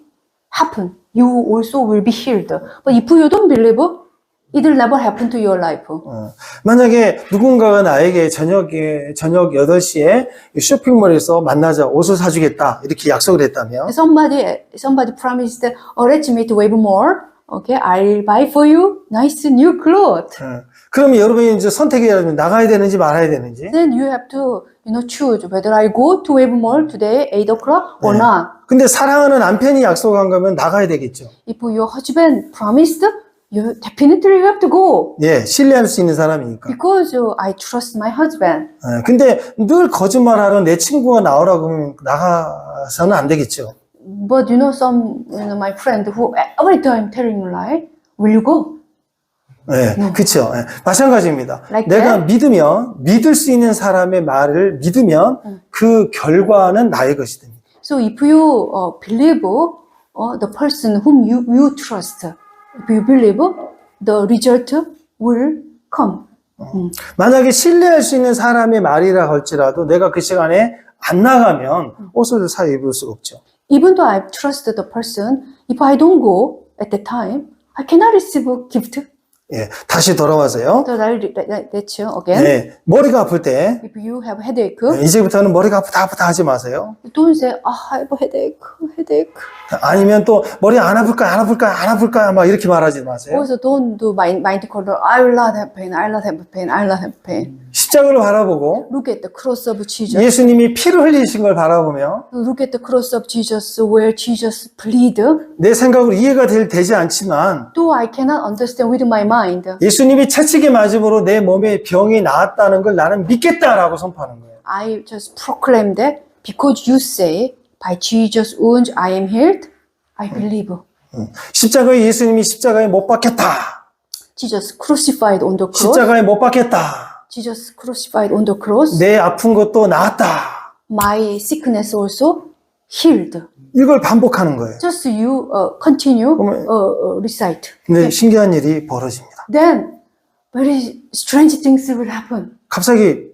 happen. You also will be healed. But if you don't believe, it'll never happen to your life. 만약에 누군가가 나에게 저녁 8시에 쇼핑몰에서 만나자 옷을 사주겠다 이렇게 약속을 했다면 Somebody promised, let's meet wave more. Okay, I'll buy for you nice new clothes. 그러면 여러분이 이제 선택해야 되면 나가야 되는지 말아야 되는지. Then you have to, you know, choose whether I go to wave more today 8 o'clock or not. 근데 사랑하는 남편이 약속한 거면 나가야 되겠죠. If your husband promised, you definitely have to go. 신뢰할 수 있는 사람이니까. Because I trust my husband. 근데 늘 거짓말하러 내 친구가 나오라고 하면 나가서는 안 되겠죠. But you know, my friend who every time telling lie, will you go? 그렇죠. 마찬가지입니다. Like 내가 that? 믿을 수 있는 사람의 말을 믿으면 그 결과는 나의 것이 됩니다. So if you believe the person whom you trust, if you believe, the result will come. 만약에 신뢰할 수 있는 사람의 말이라 할지라도 내가 그 시간에 안 나가면 옷을 사 입을 수 없죠. Even though I trust the person, if I don't go at the time, I cannot receive a gift. 예, 다시 돌아와서요. So let's again. 네, 머리가 아플 때 If you have headache, 이제부터는 머리가 아프다 하지 마세요. don't say, I have a headache. 아니면 또 머리 안 아플까요? 막 이렇게 말하지 마세요. Also, don't do mind control. I will not have pain. I will not have pain. I will not have pain. 십자가를 바라보고 Look at the cross of Jesus. 예수님이 피를 흘리신 걸 바라보며 Look at the cross of Jesus, where Jesus plead. 내 생각으로 이해가 되지 않지만 Though I cannot understand with my mind, 예수님이 채찍에 맞음으로 내 몸에 병이 나았다는 걸 나는 믿겠다라고 선포하는 거예요. I just proclaim that because you say, by Jesus' wounds I am healed, I believe. 십자가에 예수님이 십자가에 못 박혔다. Jesus crucified on the cross. 십자가에 못 박혔다. Jesus crucified on the cross. 내 아픈 것도 나았다. My sickness also healed. 이걸 반복하는 거예요. Just you continue recite. 근데 신기한 일이 벌어집니다. Then very strange things will happen. 갑자기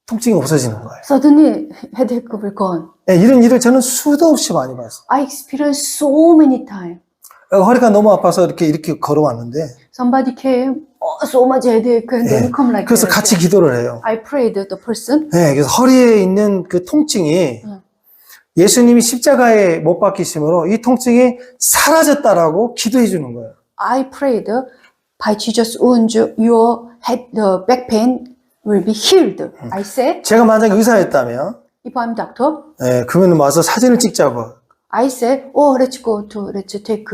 통증이 없어지는 거예요. Suddenly headache will gone. 네, 이런 일을 저는 수도 없이 많이 봤어요. I experienced so many times. 허리가 너무 아파서 이렇게 걸어왔는데 Somebody came, so much headache, and then come like 그래서 that. 같이 기도를 해요. I prayed the person. 네, 그래서 허리에 있는 그 통증이 예수님이 십자가에 못 박히심으로 이 통증이 사라졌다라고 기도해 주는 거예요. I prayed, by Jesus' wounds, your head, the back pain will be healed. I said, 제가 만약에 의사였다면 if I'm doctor, 네, 그러면 와서 사진을 찍자고. I said, let's take,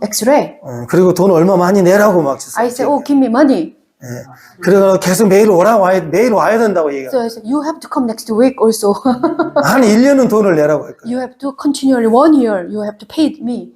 X-ray. 그리고 돈 얼마 많이 내라고 막 I said, give me money. 그래서 계속 매일 매일 와야 된다고 얘기해요. So I said, you have to come next week also. 한 1년은 돈을 내라고 했거든요. You have to continually 1 year. You have to pay me.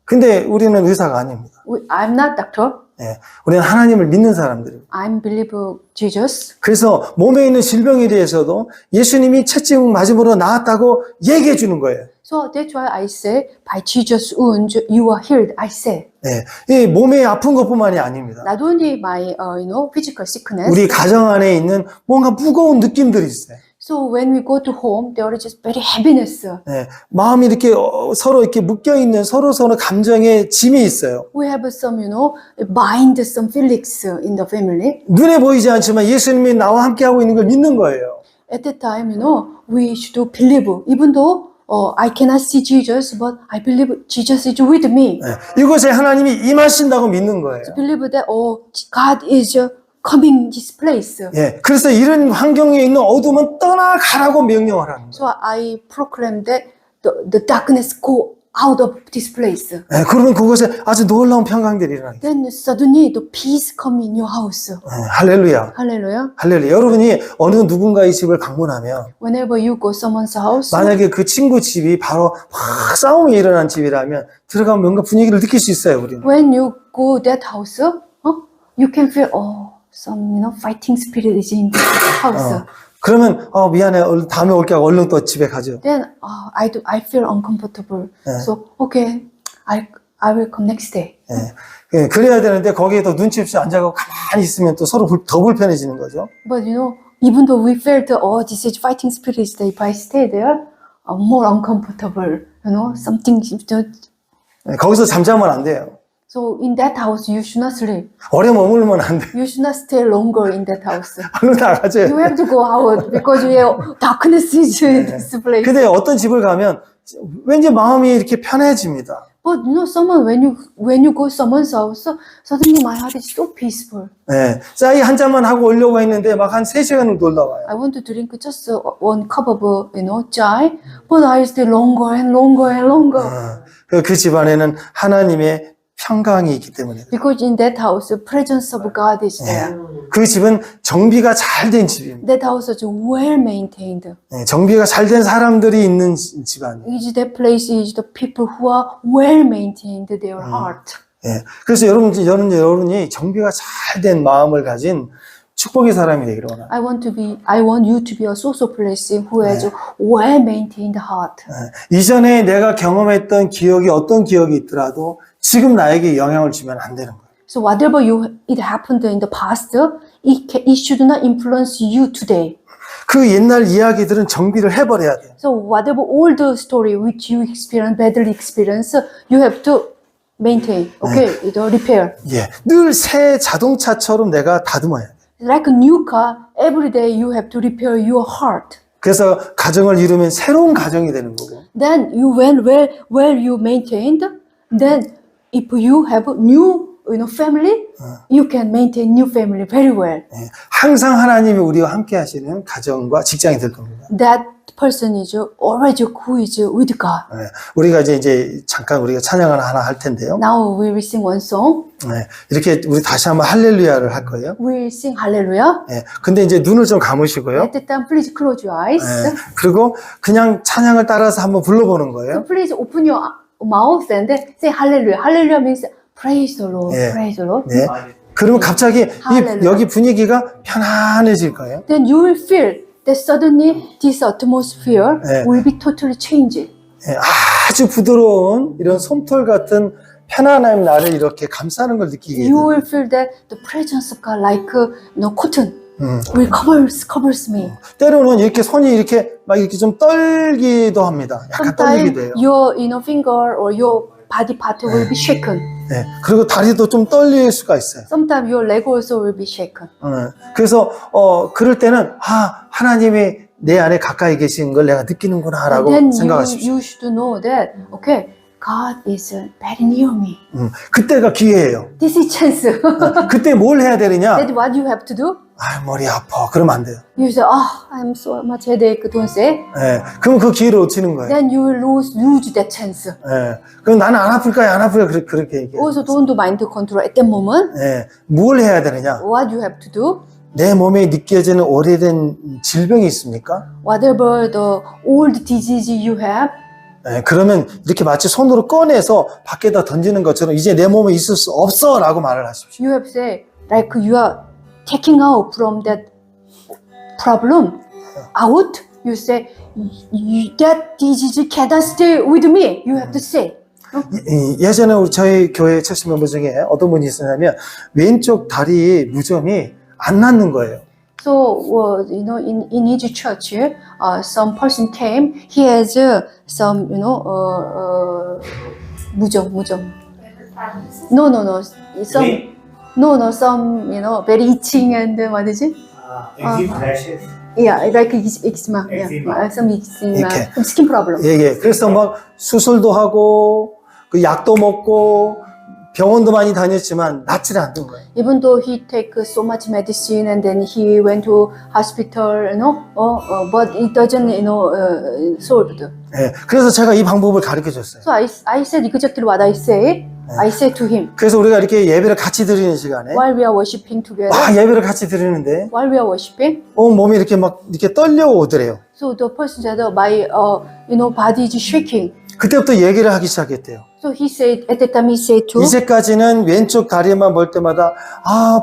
근데 우리는 의사가 아닙니다. I'm not doctor. 예, 우리는 하나님을 믿는 사람들이에요. I'm believe Jesus. 그래서 몸에 있는 질병에 대해서도 예수님이 채찍 맞음으로 나았다고 얘기해 주는 거예요. So that's why I say, by Jesus' wounds, you are healed. I say, 예, 이 몸에 아픈 것뿐만이 아닙니다. not only my, physical sickness. 우리 가정 안에 있는 뭔가 무거운 느낌들이 있어요. So when we go to home, there is just very heaviness. 예, 마음이 이렇게 서로 이렇게 묶여 있는 서로 감정의 짐이 있어요. We have some, bind some feelings in the family. 눈에 보이지 않지만 예수님이 나와 함께 하고 있는 걸 믿는 거예요. At that time, we should believe, even though I cannot see Jesus, but I believe Jesus is with me. 예, 이곳에 하나님이 임하신다고 믿는 거예요. Believe that, God is coming this place. 예, 그래서 이런 환경에 있는 어둠은 떠나가라고 명령을 하는 거예요. So I proclaim that the darkness go out of this place. 예, 그러면 그곳에 아주 놀라운 평강들이 일어나요. Then suddenly the peace come in your house. 예, 할렐루야. Hallelujah. 할렐루야. 여러분이 어느 누군가의 집을 방문하면 Whenever you go someone's house, 만약에 그 친구 집이 바로 막 싸움이 일어난 집이라면 들어가면 뭔가 분위기를 느낄 수 있어요, 우리는. when you go that house, you can feel, some, fighting spirit is in the house. 그러면 미안해. 다음에 올게 하고 얼른 또 집에 가죠. Then I feel uncomfortable. So okay, I will come next day. 예, 예, 그래야 되는데 거기에 또 눈치 없이 앉아가고 가만히 있으면 또 서로 더 불편해지는 거죠. But even though we felt, this is fighting spirit, if I stay there, I'm more uncomfortable. Something seems to. 예, 거기서 잠자면 안 돼요. So in that house, you should not sleep. 오래 머물면 안 돼. You should not stay longer in that house. 얼른 나가죠. You have to go out because darkness is in this place. 근데 어떤 집을 가면 왠지 마음이 이렇게 편해집니다. But someone when you go someone's house, suddenly my heart is so peaceful. 예, 짜이 한 잔만 하고 오려고 했는데 막 한 3시간을 놀다 와요. I want to drink just one cup of chai, but I stay longer and longer and longer. 그 집안에는 하나님의 평강이 있기 때문에. Because in that house, the presence of God is there. 그 집은 정비가 잘 된 집입니다. That house is well maintained. 예, 정비가 잘 된 사람들이 있는 집안이에요. Is that place is the people who are well maintained their heart. 예, 그래서 여러분이 정비가 잘 된 마음을 가진 축복의 사람이 되기를 원합니다. I want you to be a social place who has a well maintained heart. 예, 이전에 내가 경험했던 기억이 어떤 기억이 있더라도 지금 나에게 영향을 주면 안 되는 거예요. So whatever it happened in the past, it should not influence you today. 그 옛날 이야기들은 정비를 해버려야 돼요. So whatever old story which you badly experience, you have to maintain. Okay, the repair. 예, 늘 새 자동차처럼 내가 다듬어야 돼. Like a new car, every day you have to repair your heart. 그래서 가정을 이루면 새로운 가정이 되는 거고. Then you well you maintained. Then if you have a new family, you can maintain new family very well. 예, 항상 하나님이 우리와 함께 하시는 가정과 직장이 될 겁니다. That person is always who is with God. 예, 우리가 이제 잠깐 우리가 찬양을 하나 할 텐데요. Now we will sing one song. 예, 이렇게 우리 다시 한번 할렐루야를 할 거예요. We will sing Hallelujah. 예, 근데 이제 눈을 좀 감으시고요. At that time, please close your eyes. 예, 그리고 그냥 찬양을 따라서 한번 불러보는 거예요. So please open your mouth and say Hallelujah. Hallelujah means praise the Lord. 예. Praise the Lord. 네. 그러면 갑자기 할렐루야. 여기 분위기가 편안해질 거예요. Then you will feel that suddenly this atmosphere 예. will be totally changed. 예, 아주 부드러운 이런 솜털 같은 편안함 나를 이렇게 감싸는 걸 느끼게 You 돼요. will feel that the presence of God, like cotton, will covers me. 때로는 이렇게 손이 이렇게 막 이렇게 좀 떨기도 합니다. 약간 떨리기도 해요. Sometimes your finger or your body part will be shaken. 예, 그리고 다리도 좀 떨릴 수가 있어요. Sometimes your leg also will be shaken. 그래서 그럴 때는 하나님이 내 안에 가까이 계신 걸 내가 느끼는구나라고 And then 생각하십시오. you should know that okay, God is very near me. 그때가 기회예요. This is chance. 그때 뭘 해야 되느냐? That's what you have to do. 아, 머리 아파. 그러면 안 돼요. You say, I'm so much headache. Don't say. 예, 그럼 그 기회를 놓치는 거예요. Then you will lose that chance. 예, 그럼 나는 안 아플까요? 안 아플까요? 그렇게 얘기해요. Also, don't do mind control at that moment. 예, 뭘 해야 되느냐? What you have to do? 내 몸에 느껴지는 오래된 질병이 있습니까? Whatever the old disease you have, 예, 그러면 이렇게 마치 손으로 꺼내서 밖에다 던지는 것처럼 이제 내 몸에 있을 수 없어 라고 말을 하십시오. you have say like you are taking out from that problem out. You say that disease cannot stay with me. You have to say. 예전에 저희 교회 철신 멤버 중에 어떤 분이 있었냐면 왼쪽 다리 무좀이 안 낫는 거예요. So, in his church, some person came. He has some, 무좀. No. Some, very itching and what is it? Eczema rashes. Yeah, like eczema. Eczema. Yeah, some eczema, 이렇게. some skin problem. 예. 그래서 막 수술도 하고 그 약도 먹고 병원도 많이 다녔지만 낫지를 않는 거예요. Even though he take so much medicine and then he went to hospital, but it doesn't, solved. 예, 그래서 제가 이 방법을 가르쳐 줬어요. So I said exactly what I say. I said to him 그래서 우리가 이렇게 예배를 같이 드리는 시간에 while we are worshiping together. 와, 예배를 같이 드리는데 While we are worshiping, 몸이 이렇게 막 이렇게 떨려오더래요. so the person said, my, body is shaking. 그때부터 얘기를 하기 시작했대요. So he said, at that time he said to, 이제까지는 왼쪽 다리만 볼 때마다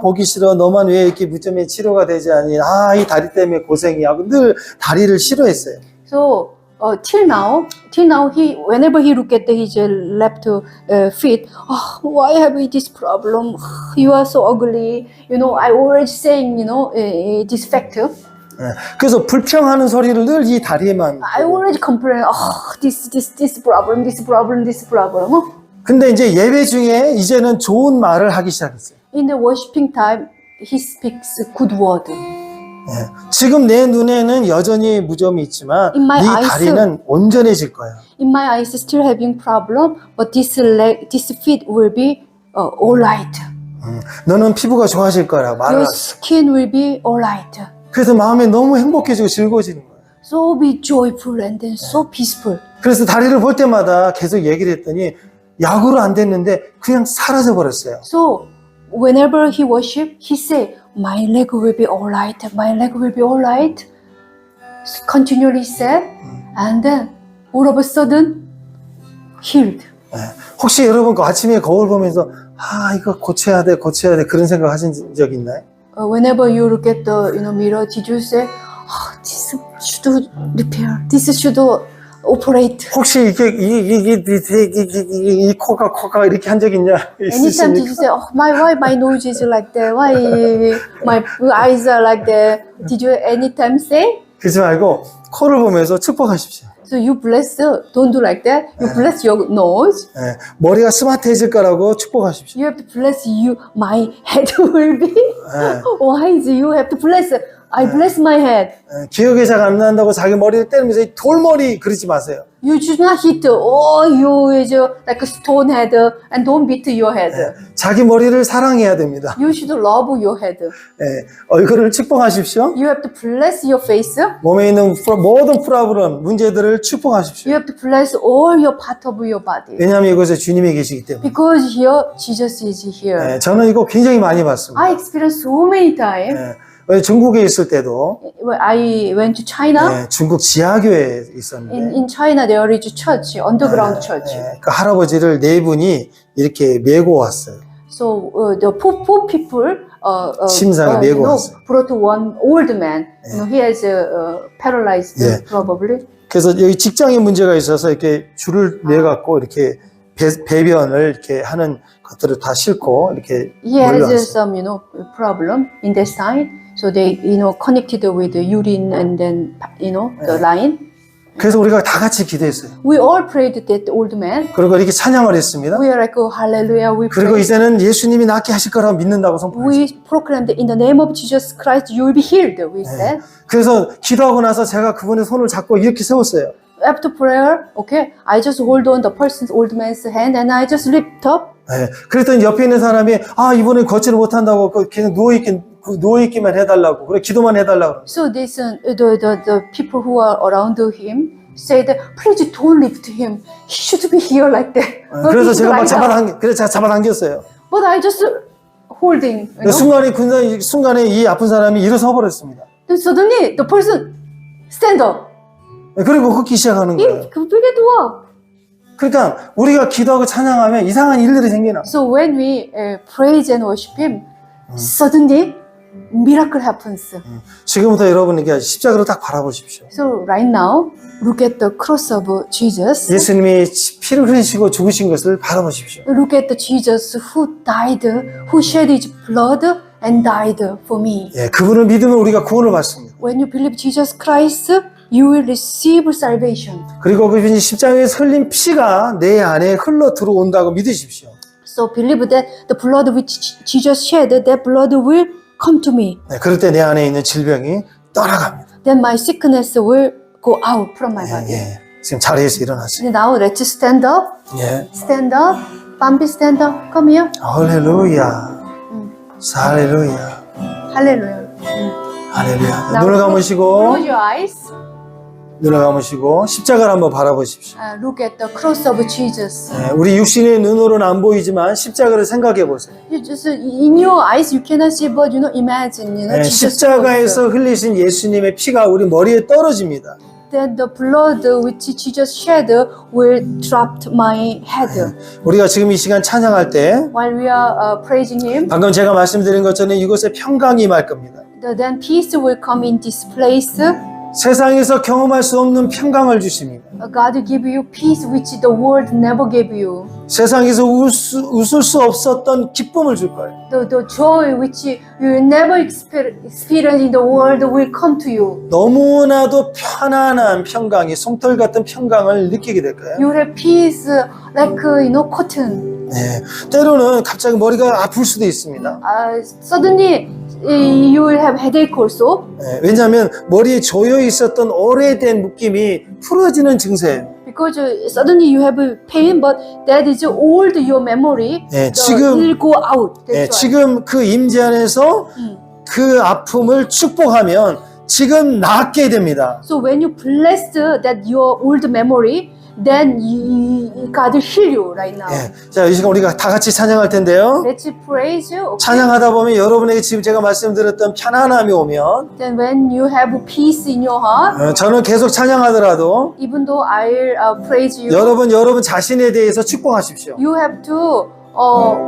보기 싫어. 너만 왜 이렇게 무좀에 치료가 되지 않니? 이 다리 때문에 고생이 하고 늘 다리를 싫어했어요. so till now, whenever he look at his left feet, why have you this problem? You are so ugly. I always saying, this fact. 예, 그래서 불평하는 소리를 늘 이 다리에만. I always complain, this problem. 근데 이제 예배 중에 이제는 좋은 말을 하기 시작했어요. In the worshiping time, he speaks good word. 예, 지금 내 눈에는 여전히 무좀이 있지만 In my 네 eyes. 다리는 온전해질 거야. In my eyes, still having problem, but this feet will be all right. 너는 피부가 좋아질 거라고 말을 Your 하죠. skin will be all right. 그래서 마음이 너무 행복해지고 즐거워지는 거예요. So be joyful and then so peaceful. 그래서 다리를 볼 때마다 계속 얘기를 했더니 약으로 안 됐는데 그냥 사라져 버렸어요. So whenever he worship, he say, my leg will be all right. My leg will be all right. Continually said, and then all of a sudden healed. 예, 혹시 여러분 그 아침에 거울 보면서 이거 고쳐야 돼 그런 생각 하신 적 있나요? Whenever you look at the mirror, did you say, this should repair, this should operate? 혹시 이게 이 코가 이렇게 한 적 있냐? Anytime did you say, why my nose is like that? Why my eyes are like that? Did you anytime say? 그러지 말고 코를 보면서 축복하십시오. So you bless, don't do like that. You bless your nose. 예, 머리가 스마트해질 거라고 축복하십시오. You have to bless you. My head will be. 예, Why is you have to bless? I bless my head. 예, 기억이 잘 안 난다고 자기 머리를 때리면서 이 돌머리 그러지 마세요. You should not hit. Oh, you is like a stone head, and don't beat your head. 자기 머리를 사랑해야 됩니다. You should love your head. 예, 얼굴을 축복하십시오. You have to bless your face. 몸에 있는 모든 프로블럼, 문제들을 축복하십시오. You have to bless all your part of your body. 왜냐하면 이곳에 주님이 계시기 때문에. Because here Jesus is here. 예, 저는 이거 굉장히 많이 봤습니다. I experienced so many times. 예, 왜 중국에 있을 때도 When I went to China. 예, 중국 지하교회에 있었는데 In China there is a church, underground church. 예, 그 할아버지를 네 분이 이렇게 메고 왔어요. So the poor people 심상에 메고 왔어요. brought one old man. You know, he has paralyzed 예. probably. 그래서 여기 직장에 문제가 있어서 이렇게 줄을 내 갖고 이렇게 배변을 이렇게 하는 것들을 다 싣고 이렇게 He has 몰려왔어요. some problem intestine. So they connected with the urine and then the line. 그래서 우리가 다 같이 기도했어요. We all prayed that old man. 그리고 이렇게 찬양을 했습니다. We are like hallelujah. We 그리고 pray. 이제는 예수님이 낫게 하실 거라고 믿는다고 선포했어요. We proclaimed in the name of Jesus Christ you will be healed. We said. 그래서 기도하고 나서 제가 그분의 손을 잡고 이렇게 세웠어요. After prayer, okay, I just hold on the person's old man's hand and I just lift up. 네, 그랬더니 옆에 있는 사람이 이분은 걷지를 못한다고 그냥 누워있기만 해달라고 그래 기도만 해달라고. So this the people who are around him said, please don't lift him. He should be here like that. But 그래서 he's 제가 막 lying down. 그래서 제가 잡아당겼어요. But I just holding. You know? 순간에 이 아픈 사람이 일어서 버렸습니다. Then suddenly the person stand up. 그리고 걷기 시작하는 거예요. 급하게 누워. 그러니까 우리가 기도하고 찬양하면 이상한 일들이 생기나. So when we praise and worship him, suddenly miracle happens. 지금부터 여러분에게 십자가를 딱 바라보십시오. So right now, look at the cross of Jesus. 예수님이 피를 흘리시고 죽으신 것을 바라보십시오. Look at the Jesus who died, who shed his blood and died for me. 예, 그분을 믿으면 우리가 구원을 받습니다. When you believe Jesus Christ, you will receive salvation. 그리고 그분이 십자가에서 흘린 피가 내 안에 흘러 들어온다고 믿으십시오. So believe that the blood which Jesus shed, that blood will come to me. 네, 그럴 때 내 안에 있는 질병이 떠나갑니다. Then my sickness will go out from my body. 예, 지금 자리에서 일어나세요. Now let's stand up. 예, Stand up. Bambi, stand up. Come here. 할렐루야, 할렐루야, Hallelujah. 할렐루야. Now 눈을 감으시고, close your eyes. 눈을 감으시고 십자가를 한번 바라보십시오. Look at the cross of Jesus. 예, 우리 육신의 눈으로는 안 보이지만 십자가를 생각해 보세요. You just in your eyes you cannot see, but imagine, 예, Jesus. 십자가에서 흘리신 예수님의 피가 우리 머리에 떨어집니다. That the blood which Jesus shed will drop my head. 우리가 지금 이 시간 찬양할 때 While we are praising Him, 방금 제가 말씀드린 것처럼 이곳에 평강이 임할 겁니다. then peace will come in this place. 세상에서 경험할 수 없는 평강을 주십니다. God will give you peace which the world never gave you. 세상에서 웃을 수 없었던 기쁨을 줄 거예요. The joy which you never experience in the world will come to you. 너무나도 편안한 평강이 솜털 같은 평강을 느끼게 될 거예요. You will have peace like cotton. 네, 때로는 갑자기 머리가 아플 수도 있습니다. Suddenly you will have headache also. 네, 왜냐하면 머리에 조여 있었던 오래된 묶임이 풀어지는 증세예요. Because suddenly you have pain, but that is old your memory. 네, It will go out. That's 네, why. 지금 그 임재 안에서 그 아픔을 축복하면 지금 낫게 됩니다. So when you bless that your old memory, then God will heal you right now. 네, 자, 이 시간 우리가 다 같이 찬양할 텐데요. Let's praise you. Okay? 찬양하다 보면 여러분에게 지금 제가 말씀드렸던 편안함이 오면 Then when you have peace in your heart, 저는 계속 찬양하더라도 even though I'll praise you, 여러분 자신에 대해서 축복하십시오. you have to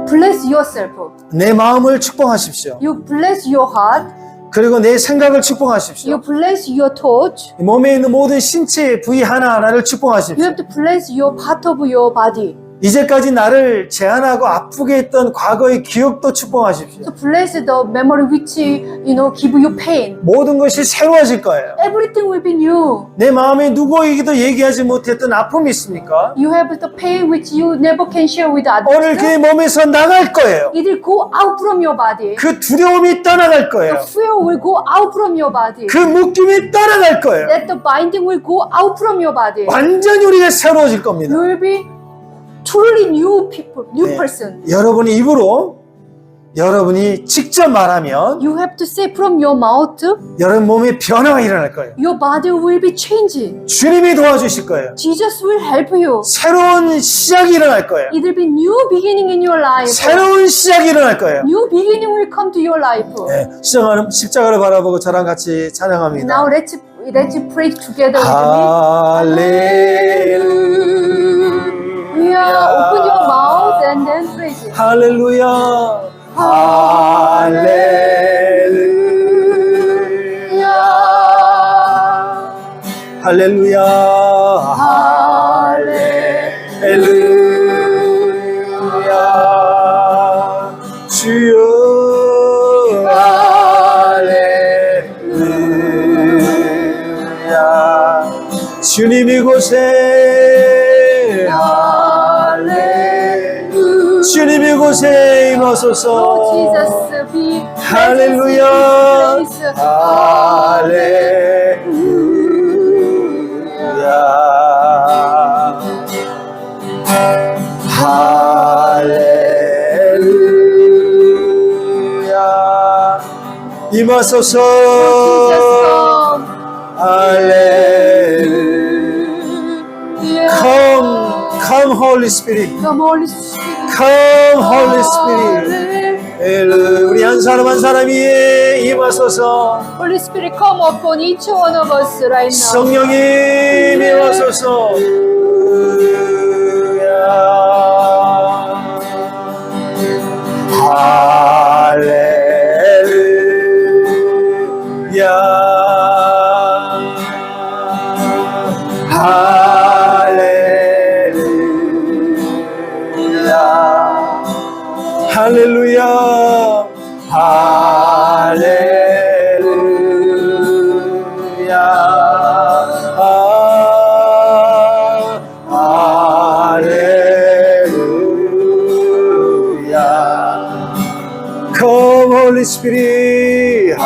bless yourself. 내 마음을 축복하십시오. You bless your heart. 그리고 내 생각을 축복하십시오. You bless your thoughts. 몸에 있는 모든 신체 부위 하나하나를 You 축복하십시오. have to bless your part of your body. 이제까지 나를 제한하고 아프게 했던 과거의 기억도 축복하십시오. So bless the memory which give you pain. 모든 것이 새로워질 거예요. Everything will be new. 내 마음에 누구에게도 얘기하지 못했던 아픔이 있습니까? You have the pain which you never can share with 오늘 others. 그의 몸에서 나갈 거예요. It will go out from your body. 그 두려움이 떠나갈 거예요. The fear will go out from your body. 그 묶임이 떠나갈 거예요. That the binding will go out from your body. 완전히 우리가 새로워질 겁니다. You will be truly new people, new 네. person. 여러분의 입으로 여러분이 직접 말하면 You have to say from your mouth, 여러분 몸에 변화가 일어날 거예요. your body will be changing. 주님이 도와주실 거예요. Jesus will help you. 새로운 시작이 일어날 거예요. It will be new beginning in your life. 새로운 시작이 일어날 거예요. New beginning will come to your life. 네, 십자가를 바라보고 저랑 같이 찬양합니다. Now let's pray together with me. 할렐루야. Open your mouth and then praise it. 할렐루야. 할렐루야. 할렐루야. 할렐루야. 주여. 할렐루야. 주님 이곳에 주님 이곳에 임하소서. Lord Jesus, be 할렐루야. present in this place. 할렐루야. 임하소서. Jesus, come. 할렐루야. Come Holy Spirit. Come, Holy Spirit. Come Holy Spirit. 우리 한 사람 한 사람이 임하소서. Holy Spirit, come upon each one of us right now. 성령님 임하소서. 할렐루야. 할렐루야. 할렐루야. 할렐루야. Come Holy Spirit.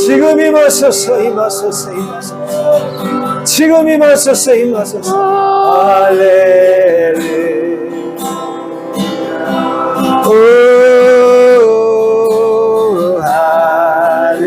지금 임하소서. 임하소서. 임하소서. 지금 임하소서. 임하소서. 할렐루야. 오, 할렐루야.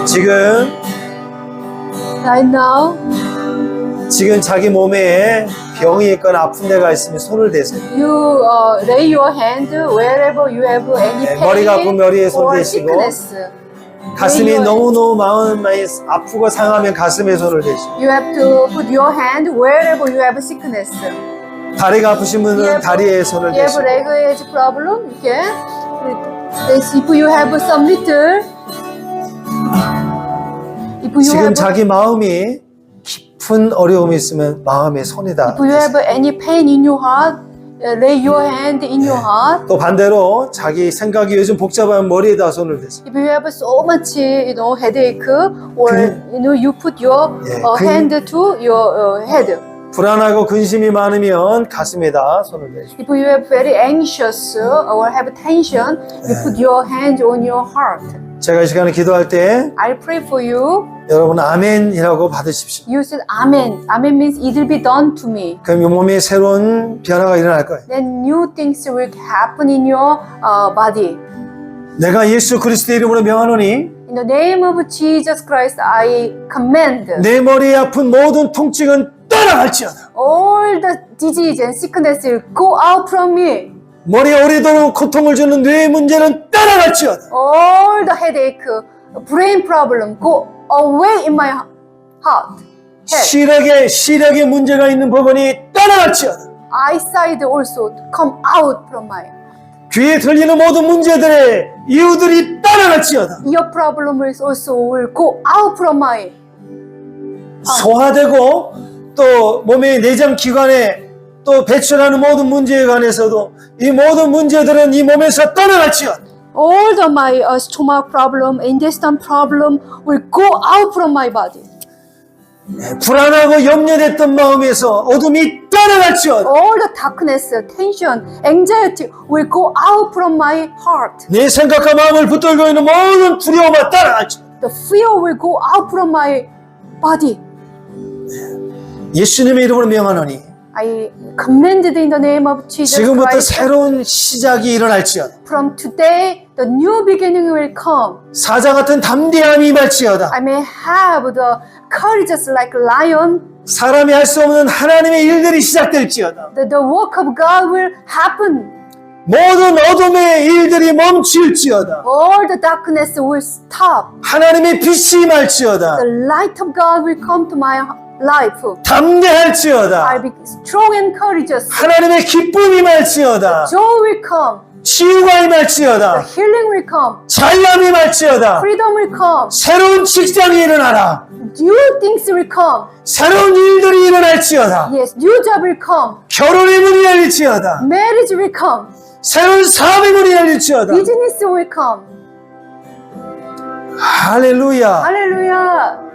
지금 Right now, 지금 자기 몸에 병이 있거나 아픈 데가 있으면 손을 대세요. you lay your hand wherever you have any 네, pain 머리가 아픈 머리에 손 or 대시고, sickness. 가슴이 Lay your 너무너무 마음이 아프고 상하면 가슴에 손을 대시고, You have to put your hand wherever you have sickness. 다리가 아프신 분은 다리에 손을 You have 대시고, leg edge problem, you can. If you have some little, if you 지금 have, 자기 마음이 깊은 어려움이 있으면 마음에 손에다 if you have any pain in your heart, lay your hand in your heart. 또 반대로 자기 생각이 요즘 복잡한 머리에다 손을 대세요. If you have so much, headache, or you put your 예, hand to your head. 불안하고 근심이 많으면 가슴에다 손을 대시고, If you are very anxious or have tension, you put your hand on your heart. 제가 이 시간에 기도할 때 I'll pray for you. 여러분 아멘이라고 받으십시오. You said Amen. Amen means it will be done to me. 그럼 이 몸에 새로운 변화가 일어날 거예요. Then new things will happen in your body. 내가 예수 그리스도의 이름으로 명하노니 In the name of Jesus Christ, I command 내 머리에 아픈 모든 통증은 떠나갈지어다. all the disease and sickness will go out from me. 머리에 오래도록 고통을 주는 뇌의 문제는 떠나갈지어다. All the headache, brain problem go away in my heart. Head. 시력에 문제가 있는 부분이 떠나갈지어다. Eyesight also come out from my 귀에 들리는 모든 문제들의 이유들이 떠나갈지어다. ear problem is also will go out from my 소화되고 또 몸의 내장 기관에 또 배출하는 모든 문제에 관해서도 이 모든 문제들은 이 몸에서 떠나갈지어다. all the my stomach problem, intestine problem will go out from my body. 불안하고 염려됐던 마음에서 어둠이 떠나갈지어다. All the darkness, tension, anxiety will go out from my heart. 내 생각과 마음을 붙들고 있는 모든 두려움과 떠나갈지어다. The fear will go out from my body. 예수님의 이름으로 명하노니 I commanded in the name of Jesus 지금부터 Christ. 새로운 시작이 일어날지어다. From today, the new beginning will come. 사자 같은 담대함이 임할지어다. I may have the courage like lion. 사람이 할 수 없는 하나님의 일들이 시작될지어다. The work of God will happen. 모든 어둠의 일들이 멈출지어다. All the darkness will stop. 하나님의 빛이 임할지어다. The light of God will come to my life. 담대할지어다. I'll be strong and courageous. 하나님의 기쁨이 임할지어다. Joy will come. 치유가 The 임할지어다. healing will come. 자유함이 임할지어다. Freedom will come. 새로운 직장이 일어나라. New things will come. 새로운 일들이 일어날지어다. Yes, new job will come. 결혼의 문이 열릴지어다. Marriage will come. 새로운 사업의 문이 열릴지어다. Business will come. 할렐루야. Hallelujah.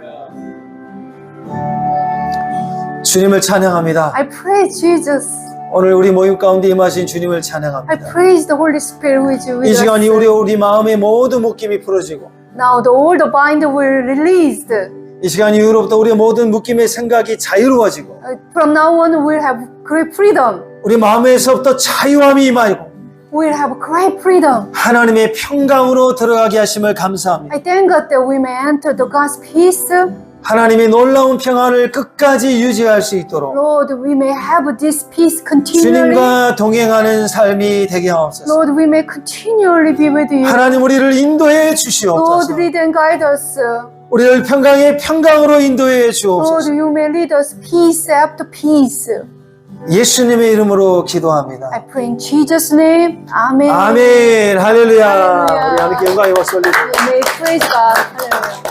주님을 찬양합니다. I praise Jesus. 오늘 우리 모임 가운데 임하신 주님을 I 찬양합니다. praise the Holy Spirit who is with 이 us. 시간이 우리 마음의 모든 묶임이 풀어지고 Now all the bind will released. 이 시간 이후로부터 우리의 모든 묶임의 생각이 자유로워지고 From now on we'll have great freedom. 우리 마음에서부터 자유함이 임하고 We'll have great freedom. 하나님의 평강으로 들어가게 하심을 감사합니다. I thank God that we may enter the God's peace. 하나님의 놀라운 평안을 끝까지 유지할 수 있도록 Lord, we may have this peace continually. 주님과 동행하는 삶이 되게 하옵소서. Lord, we may continually be with you. 하나님 우리를 인도해 Lord, 주시옵소서. lead and guide us. 우리를 평강으로 인도해 Lord, 주옵소서. you may lead us peace after peace. 예수님의 이름으로 기도합니다. I pray in Jesus' name. Amen. 아멘. 할렐루야. 할렐루야. 우리 하나님께 영광의 박수 올리고 May praise God. Hallelujah.